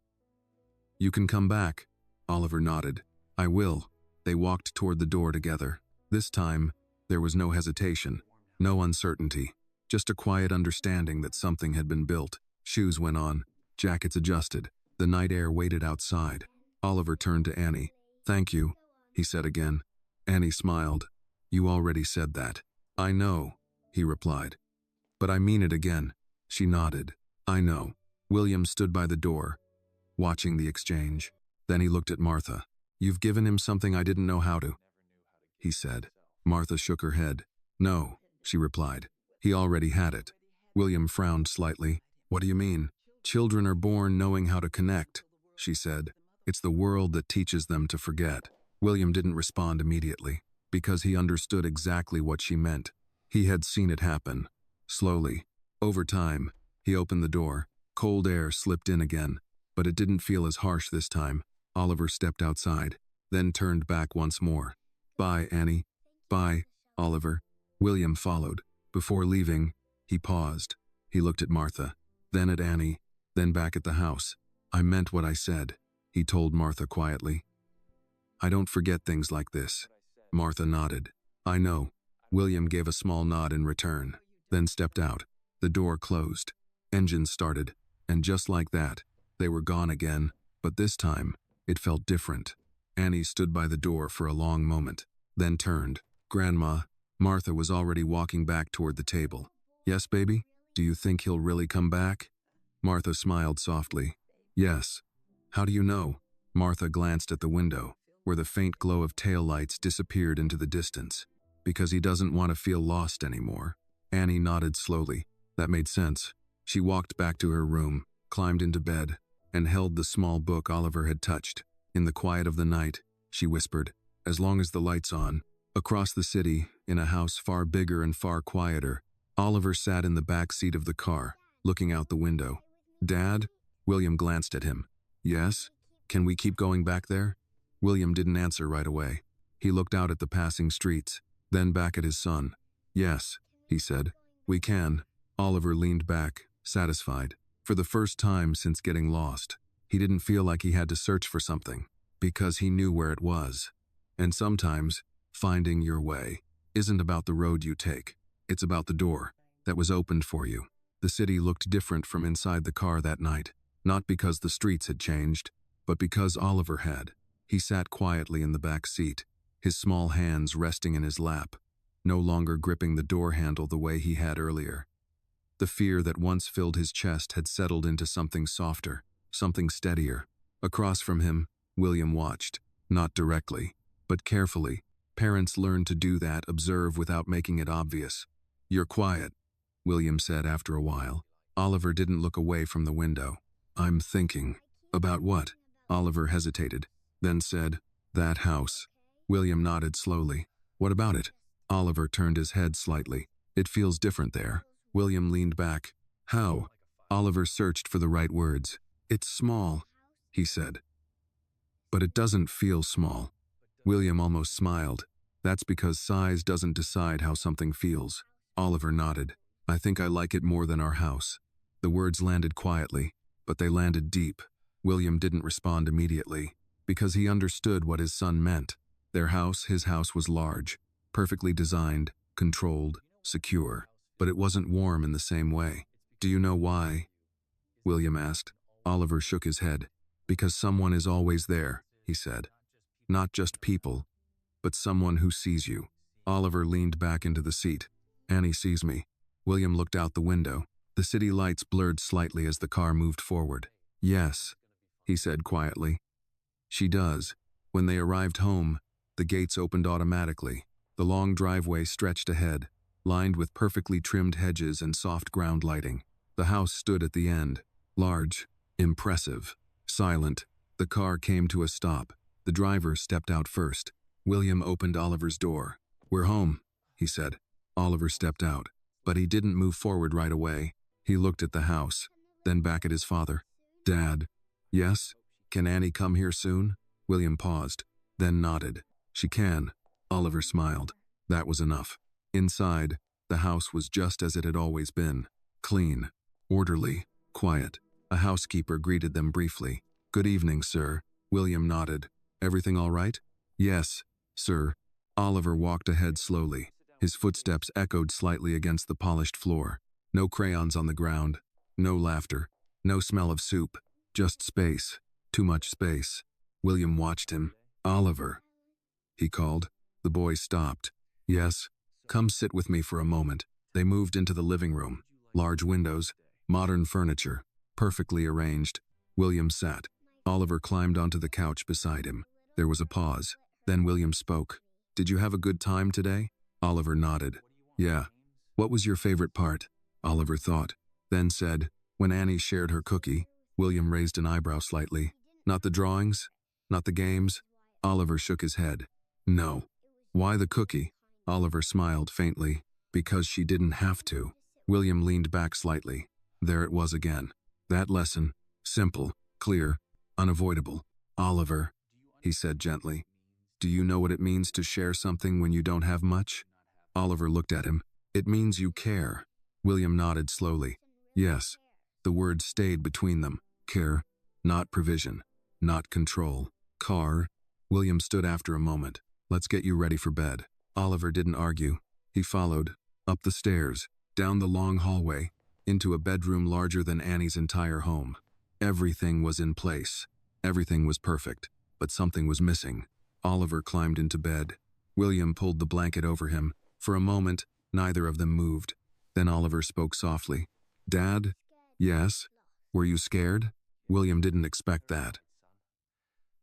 "You can come back." Oliver nodded. "I will." They walked toward the door together. This time, there was no hesitation, no uncertainty, just a quiet understanding that something had been built. Shoes went on, jackets adjusted. The night air waited outside. Oliver turned to Annie. "Thank you," he said again. Annie smiled. "You already said that." "I know," he replied. "But I mean it again." She nodded. "I know." William stood by the door, watching the exchange. Then he looked at Martha. "You've given him something I didn't know how to," he said. Martha shook her head. "No," she replied. "He already had it." William frowned slightly. "What do you mean?" "Children are born knowing how to connect," she said. "It's the world that teaches them to forget." William didn't respond immediately, because he understood exactly what she meant. He had seen it happen. Slowly. Over time, he opened the door. Cold air slipped in again, but it didn't feel as harsh this time. Oliver stepped outside, then turned back once more. "Bye, Annie." "Bye, Oliver." William followed. Before leaving, he paused. He looked at Martha, then at Annie, then back at the house. "I meant what I said," he told Martha quietly. "I don't forget things like this." Martha nodded. "I know." William gave a small nod in return, then stepped out. The door closed. Engines started, and just like that, they were gone again, but this time, it felt different. Annie stood by the door for a long moment, then turned. "Grandma." Martha was already walking back toward the table. Yes, baby? Do you think he'll really come back? Martha smiled softly. Yes. How do you know? Martha glanced at the window, where the faint glow of taillights disappeared into the distance. Because he doesn't want to feel lost anymore. Annie nodded slowly. That made sense. She walked back to her room, climbed into bed, and held the small book Oliver had touched. In the quiet of the night, she whispered, as long as the light's on. Across the city, in a house far bigger and far quieter, Oliver sat in the back seat of the car, looking out the window. Dad? William glanced at him. Yes? Can we keep going back there? William didn't answer right away. He looked out at the passing streets, then back at his son. Yes, he said. We can. Oliver leaned back, satisfied. For the first time since getting lost, he didn't feel like he had to search for something, because he knew where it was. And sometimes, finding your way isn't about the road you take. It's about the door that was opened for you. The city looked different from inside the car that night, not because the streets had changed, but because Oliver had. He sat quietly in the back seat, his small hands resting in his lap, no longer gripping the door handle the way he had earlier. The fear that once filled his chest had settled into something softer, something steadier. Across from him, William watched, not directly, but carefully. Parents learn to do that, observe without making it obvious. You're quiet, William said after a while. Oliver didn't look away from the window. I'm thinking. About what? Oliver hesitated, then said, that house. William nodded slowly. What about it? Oliver turned his head slightly. It feels different there. William leaned back. How? Oliver searched for the right words. It's small, he said. But it doesn't feel small. William almost smiled. That's because size doesn't decide how something feels. Oliver nodded. I think I like it more than our house. The words landed quietly, but they landed deep. William didn't respond immediately, because he understood what his son meant. Their house, his house, was large, perfectly designed, controlled, secure, but it wasn't warm in the same way. Do you know why? William asked. Oliver shook his head. Because someone is always there, he said. Not just people, but someone who sees you. Oliver leaned back into the seat. Annie sees me. William looked out the window. The city lights blurred slightly as the car moved forward. Yes, he said quietly. She does. When they arrived home, the gates opened automatically. The long driveway stretched ahead, lined with perfectly trimmed hedges and soft ground lighting. The house stood at the end, large, impressive, silent. The car came to a stop. The driver stepped out first. William opened Oliver's door. We're home, he said. Oliver stepped out, but he didn't move forward right away. He looked at the house, then back at his father. Dad. Yes? Can Annie come here soon? William paused, then nodded. She can. Oliver smiled. That was enough. Inside, the house was just as it had always been. Clean, orderly, quiet. A housekeeper greeted them briefly. Good evening, sir. William nodded. Everything all right? Yes, sir. Oliver walked ahead slowly. His footsteps echoed slightly against the polished floor. No crayons on the ground. No laughter. No smell of soup. Just space. Too much space. William watched him. Oliver, he called. The boy stopped. Yes? Come sit with me for a moment. They moved into the living room. Large windows, modern furniture, perfectly arranged. William sat. Oliver climbed onto the couch beside him. There was a pause. Then William spoke. Did you have a good time today? Oliver nodded. Yeah. What was your favorite part? Oliver thought, then said, when Annie shared her cookie. William raised an eyebrow slightly. Not the drawings? Not the games? Oliver shook his head. No. Why the cookie? Oliver smiled faintly. Because she didn't have to. William leaned back slightly. There it was again. That lesson. Simple, clear, unavoidable. Oliver, he said gently. Do you know what it means to share something when you don't have much? Oliver looked at him. It means you care. William nodded slowly. Yes. The words stayed between them. Care, not provision, not control. Car. William stood after a moment. Let's get you ready for bed. Oliver didn't argue. He followed, up the stairs, down the long hallway, into a bedroom larger than Annie's entire home. Everything was in place. Everything was perfect, but something was missing. Oliver climbed into bed. William pulled the blanket over him. For a moment, neither of them moved. Then Oliver spoke softly. Dad? Yes? Were you scared? William didn't expect that.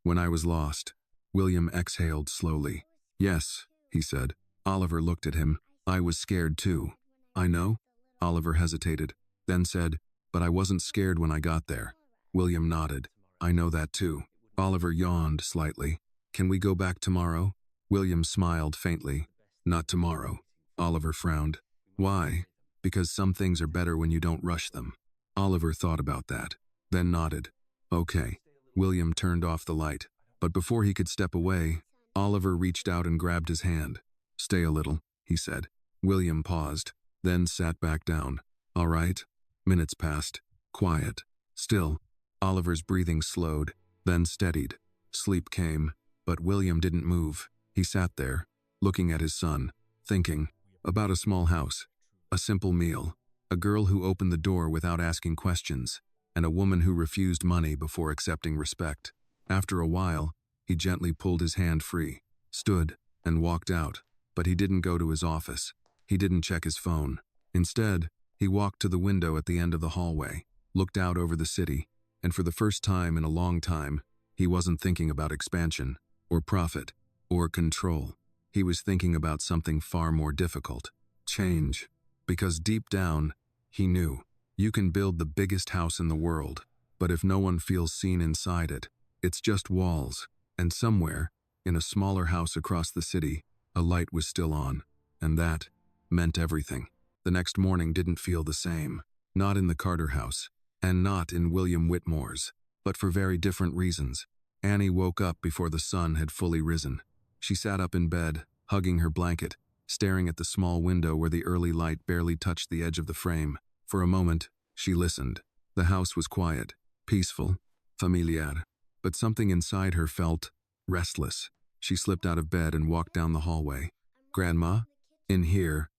When I was lost. William exhaled slowly. Yes, he said. Oliver looked at him. I was scared too. I know? Oliver hesitated, then said, but I wasn't scared when I got there. William nodded. I know that too. Oliver yawned slightly. Can we go back tomorrow? William smiled faintly. Not tomorrow. Oliver frowned. Why? Because some things are better when you don't rush them. Oliver thought about that, then nodded. Okay. William turned off the light, but before he could step away, Oliver reached out and grabbed his hand. Stay a little, he said. William paused, then sat back down. All right. Minutes passed. Quiet. Still. Oliver's breathing slowed, then steadied. Sleep came, but William didn't move. He sat there, looking at his son, thinking about a small house, a simple meal, a girl who opened the door without asking questions, and a woman who refused money before accepting respect. After a while, he gently pulled his hand free, stood, and walked out, but he didn't go to his office. He didn't check his phone. Instead, he walked to the window at the end of the hallway, looked out over the city, and for the first time in a long time, he wasn't thinking about expansion, or profit, or control. He was thinking about something far more difficult. Change. Because deep down, he knew, you can build the biggest house in the world, but if no one feels seen inside it, it's just walls, and somewhere, in a smaller house across the city, a light was still on, and that meant everything. The next morning didn't feel the same, not in the Carter house, and not in William Whitmore's, but for very different reasons. Annie woke up before the sun had fully risen. She sat up in bed, hugging her blanket, staring at the small window where the early light barely touched the edge of the frame. For a moment, she listened. The house was quiet, peaceful, familiar, but something inside her felt restless. She slipped out of bed and walked down the hallway. Grandma? In here?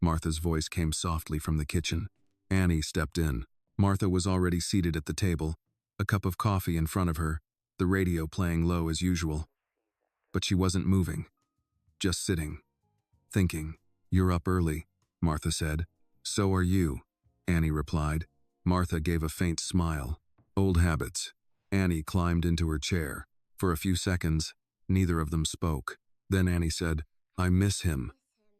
Martha's voice came softly from the kitchen. Annie stepped in. Martha was already seated at the table, a cup of coffee in front of her, the radio playing low as usual. But she wasn't moving, just sitting, thinking. You're up early, Martha said. So are you, Annie replied. Martha gave a faint smile. Old habits. Annie climbed into her chair. For a few seconds, neither of them spoke. Then Annie said, I miss him.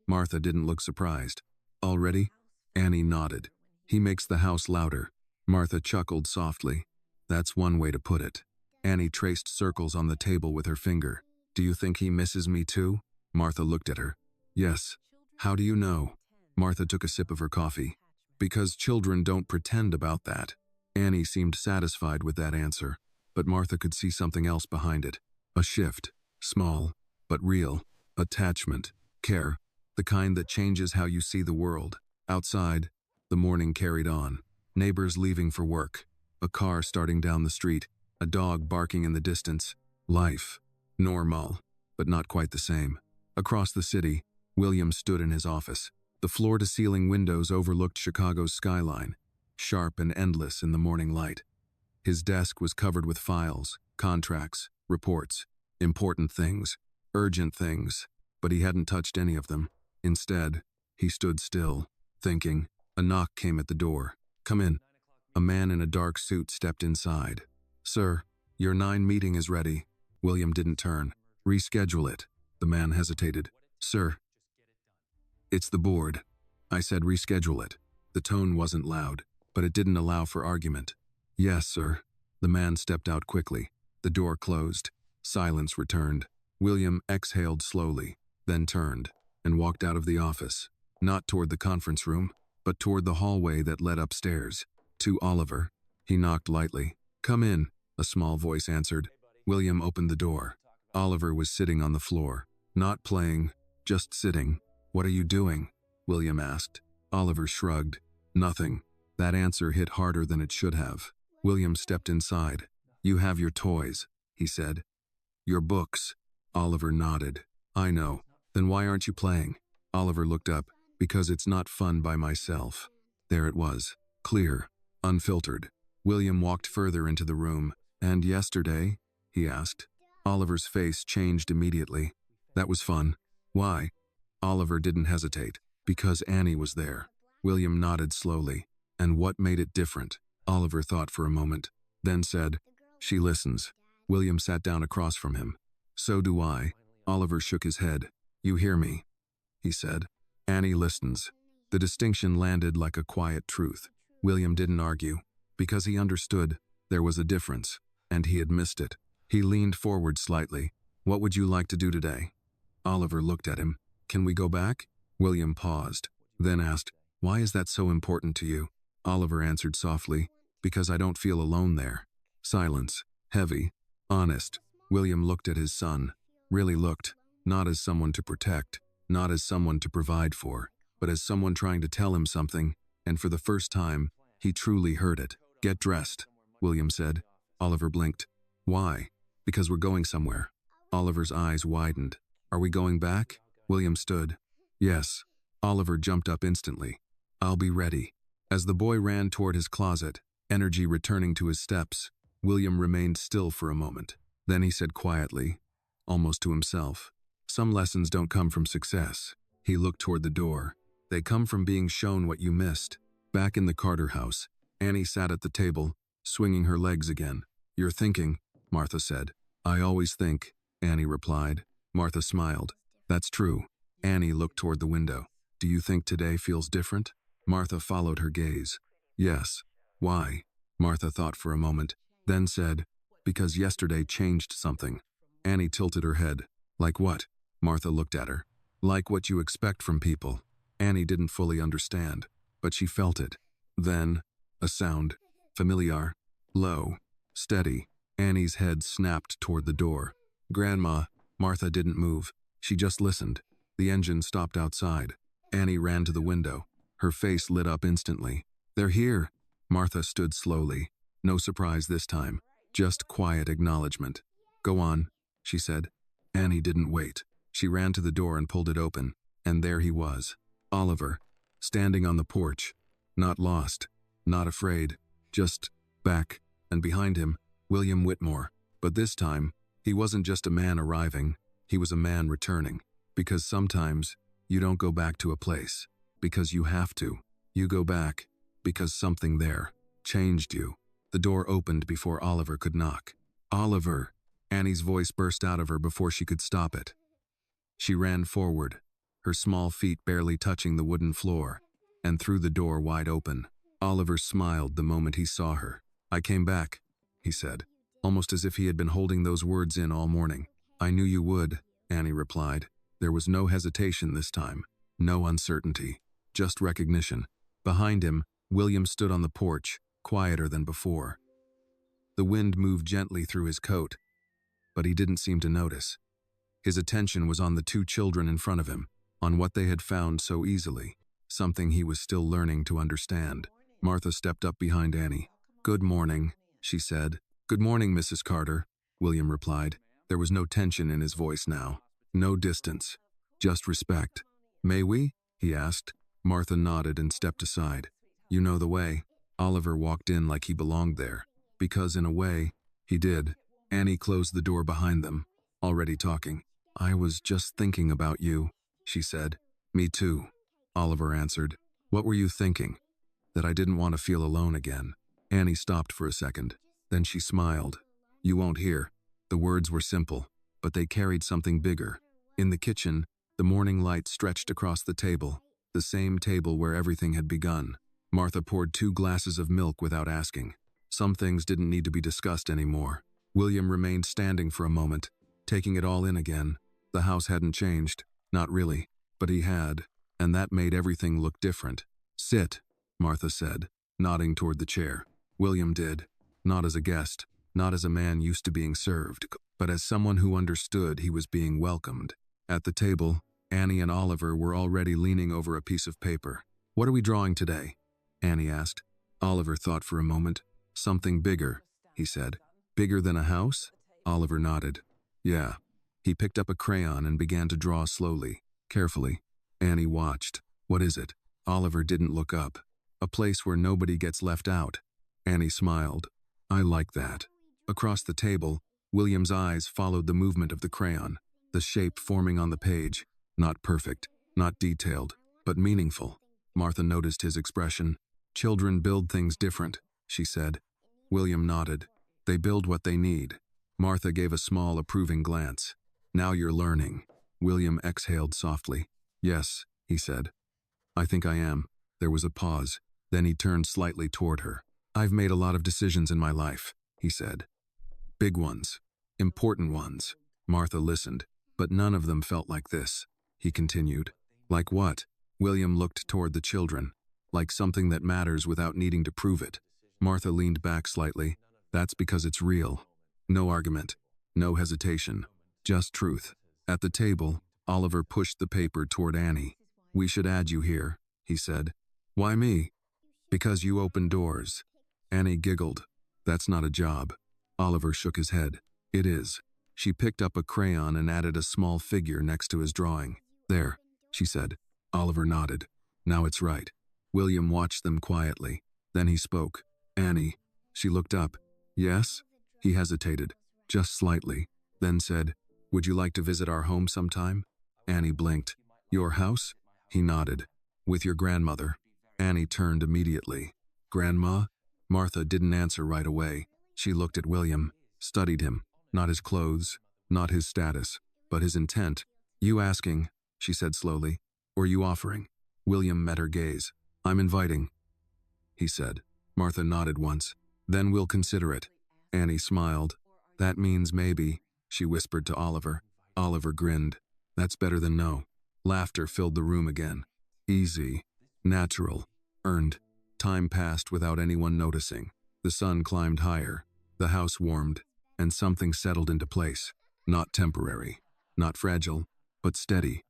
Martha didn't look surprised. Already? Annie nodded. He makes the house louder. Martha chuckled softly. That's one way to put it. Annie traced circles on the table with her finger. Do you think he misses me too? Martha looked at her. Yes. How do you know? Martha took a sip of her coffee. Because children don't pretend about that. Annie seemed satisfied with that answer, but Martha could see something else behind it. A shift. Small, but real. Attachment. Care. The kind that changes how you see the world. Outside, the morning carried on. Neighbors leaving for work. A car starting down the street. A dog barking in the distance. Life. Normal, but not quite the same. Across the city, William stood in his office. The floor-to-ceiling windows overlooked Chicago's skyline, sharp and endless in the morning light. His desk was covered with files, contracts, reports, important things, urgent things, but he hadn't touched any of them. Instead, he stood still, thinking. A knock came at the door. Come in. A man in a dark suit stepped inside. Sir, your 9 meeting is ready. William didn't turn. Reschedule it. The man hesitated. Sir. It's the board. I said reschedule it. The tone wasn't loud, but it didn't allow for argument. Yes, sir. The man stepped out quickly. The door closed. Silence returned. William exhaled slowly, then turned, and walked out of the office. Not toward the conference room, but toward the hallway that led upstairs. To Oliver. He knocked lightly. Come in, a small voice answered. William opened the door. Oliver was sitting on the floor. Not playing, just sitting. What are you doing? William asked. Oliver shrugged. Nothing. That answer hit harder than it should have. William stepped inside. You have your toys, he said. Your books. Oliver nodded. I know. Then why aren't you playing? Oliver looked up. Because it's not fun by myself. There it was. Clear. Unfiltered. William walked further into the room. And yesterday? He asked. Oliver's face changed immediately. That was fun. Why? Oliver didn't hesitate. Because Annie was there. William nodded slowly. And what made it different? Oliver thought for a moment, then said, "She listens." William sat down across from him. "So do I." Oliver shook his head. "You hear me," he said. "Annie listens." The distinction landed like a quiet truth. William didn't argue, because he understood there was a difference, and he had missed it. He leaned forward slightly. "What would you like to do today?" Oliver looked at him. "Can we go back?" William paused, then asked, "Why is that so important to you?" Oliver answered softly, "Because I don't feel alone there." Silence. Heavy. Honest. William looked at his son. Really looked. Not as someone to protect, not as someone to provide for, but as someone trying to tell him something, and for the first time, he truly heard it. "Get dressed," William said. Oliver blinked. "Why?" "Because we're going somewhere." Oliver's eyes widened. "Are we going back?" William stood. "Yes." Oliver jumped up instantly. "I'll be ready." As the boy ran toward his closet, energy returning to his steps, William remained still for a moment. Then he said quietly, almost to himself, "Some lessons don't come from success." He looked toward the door. "They come from being shown what you missed." Back in the Carter house, Annie sat at the table, swinging her legs again. "You're thinking," Martha said. "I always think," Annie replied. Martha smiled. "That's true." Annie looked toward the window. "Do you think today feels different?" Martha followed her gaze. "Yes." "Why?" Martha thought for a moment, then said, "Because yesterday changed something." Annie tilted her head. "Like what?" Martha looked at her. "Like what you expect from people." Annie didn't fully understand, but she felt it. Then, a sound. Familiar. Low. Steady. Annie's head snapped toward the door. "Grandma." Martha didn't move. She just listened. The engine stopped outside. Annie ran to the window. Her face lit up instantly. "They're here." Martha stood slowly. No surprise this time. Just quiet acknowledgement. "Go on," she said. Annie didn't wait. She ran to the door and pulled it open. And there he was. Oliver. Standing on the porch. Not lost. Not afraid. Just back. And behind him, William Whitmore. But this time, he wasn't just a man arriving. He was a man returning. Because sometimes, you don't go back to a place because you have to. You go back because something there changed you. The door opened before Oliver could knock. "Oliver!" Annie's voice burst out of her before she could stop it. She ran forward, her small feet barely touching the wooden floor, and threw the door wide open. Oliver smiled the moment he saw her. "I came back," he said, almost as if he had been holding those words in all morning. "I knew you would," Annie replied. There was no hesitation this time, no uncertainty, just recognition. Behind him, William stood on the porch, quieter than before. The wind moved gently through his coat, but he didn't seem to notice. His attention was on the two children in front of him, on what they had found so easily, something he was still learning to understand. Martha stepped up behind Annie. "Good morning," she said. "Good morning, Mrs. Carter," William replied. There was no tension in his voice now. No distance, just respect. "May we?" he asked. Martha nodded and stepped aside. "You know the way." Oliver walked in like he belonged there, because in a way, he did. Annie closed the door behind them, already talking. "I was just thinking about you," she said. "Me too," Oliver answered. "What were you thinking?" "That I didn't want to feel alone again." Annie stopped for a second. Then she smiled. "You won't hear." The words were simple, but they carried something bigger. In the kitchen, the morning light stretched across the table, the same table where everything had begun. Martha poured 2 glasses of milk without asking. Some things didn't need to be discussed anymore. William remained standing for a moment, taking it all in again. The house hadn't changed, not really, but he had, and that made everything look different. "Sit," Martha said, nodding toward the chair. William did, not as a guest, not as a man used to being served, but as someone who understood he was being welcomed. At the table, Annie and Oliver were already leaning over a piece of paper. "What are we drawing today?" Annie asked. Oliver thought for a moment. "Something bigger," he said. "Bigger than a house?" Oliver nodded. "Yeah." He picked up a crayon and began to draw slowly, carefully. Annie watched. "What is it?" Oliver didn't look up. "A place where nobody gets left out." Annie smiled. "I like that." Across the table, William's eyes followed the movement of the crayon, the shape forming on the page. Not perfect, not detailed, but meaningful. Martha noticed his expression. Children build things different, she said. William nodded. They build what they need. Martha gave a small, approving glance. Now you're learning. William exhaled softly. Yes, he said. I think I am. There was a pause. Then he turned slightly toward her. I've made a lot of decisions in my life, he said. Big ones. Important ones. Martha listened, but none of them felt like this. He continued. Like what? William looked toward the children. Like something that matters without needing to prove it. Martha leaned back slightly. That's because it's real. No argument. No hesitation. Just truth. At the table, Oliver pushed the paper toward Annie. We should add you here, he said. Why me? Because you open doors. Annie giggled. That's not a job. Oliver shook his head. It is. She picked up a crayon and added a small figure next to his drawing. There, she said. Oliver nodded. Now it's right. William watched them quietly. Then he spoke. Annie. She looked up. Yes? He hesitated. Just slightly. Then said, Would you like to visit our home sometime? Annie blinked. Your house? He nodded. With your grandmother. Annie turned immediately. Grandma? Martha didn't answer right away. She looked at William, studied him. Not his clothes, not his status, but his intent. You asking, she said slowly, or you offering? William met her gaze. I'm inviting, he said. Martha nodded once. Then we'll consider it. Annie smiled. That means maybe, she whispered to Oliver. Oliver grinned. That's better than no. Laughter filled the room again. Easy, natural, earned. Time passed without anyone noticing. The sun climbed higher. The house warmed, and something settled into place. Not temporary, not fragile, but steady.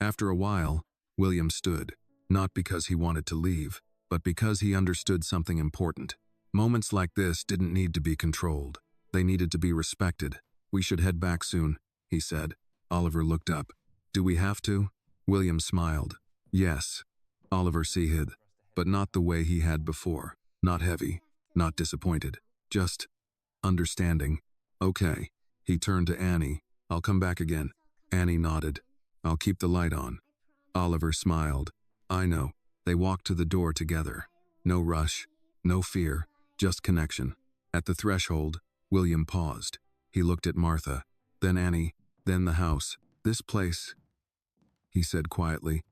After a while, William stood, not because he wanted to leave, but because he understood something important. Moments like this didn't need to be controlled. They needed to be respected. We should head back soon, he said. Oliver looked up. Do we have to? William smiled. Yes. Oliver sighed, but not the way he had before. Not heavy, not disappointed. Just understanding. Okay. He turned to Annie. I'll come back again. Annie nodded. I'll keep the light on. Oliver smiled. I know. They walked to the door together. No rush, no fear, just connection. At the threshold, William paused. He looked at Martha, then Annie, then the house. This place, he said quietly,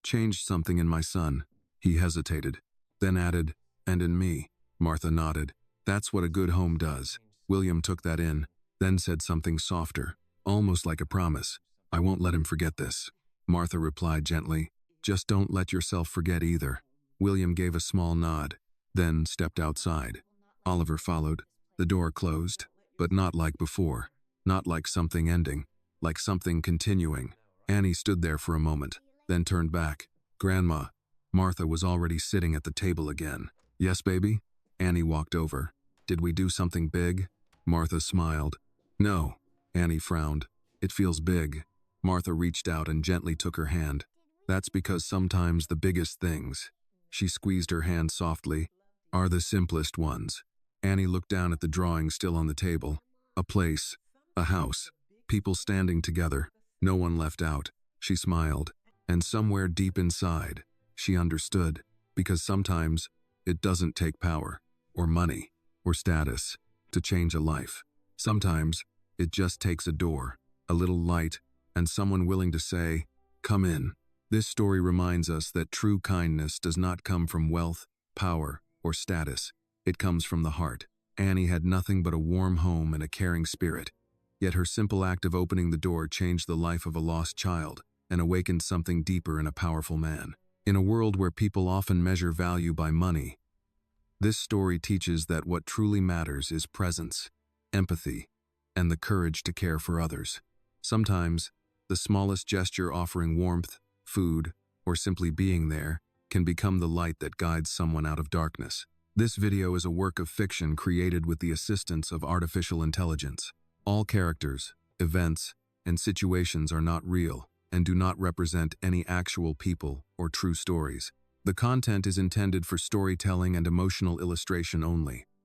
changed something in my son. He hesitated, then added, and in me. Martha nodded. That's what a good home does. William took that in, then said something softer, almost like a promise. I won't let him forget this. Martha replied gently, just don't let yourself forget either. William gave a small nod, then stepped outside. Oliver followed. The door closed, but not like before. Not like something ending, like something continuing. Annie stood there for a moment, then turned back. Grandma. Martha was already sitting at the table again. Yes, baby? Annie walked over. Did we do something big? Martha smiled. No. Annie frowned. It feels big. Martha reached out and gently took her hand. That's because sometimes the biggest things, she squeezed her hand softly, are the simplest ones. Annie looked down at the drawing still on the table. A place, a house, people standing together, no one left out. She smiled, and somewhere deep inside, she understood, because sometimes it doesn't take power, or money, or status, to change a life. Sometimes it just takes a door, a little light, and someone willing to say, come in. This story reminds us that true kindness does not come from wealth, power, or status. It comes from the heart. Annie had nothing but a warm home and a caring spirit. Yet her simple act of opening the door changed the life of a lost child and awakened something deeper in a powerful man. In a world where people often measure value by money, this story teaches that what truly matters is presence, empathy, and the courage to care for others. Sometimes, the smallest gesture offering warmth, food, or simply being there can become the light that guides someone out of darkness. This video is a work of fiction created with the assistance of artificial intelligence. All characters, events, and situations are not real and do not represent any actual people or true stories. The content is intended for storytelling and emotional illustration only.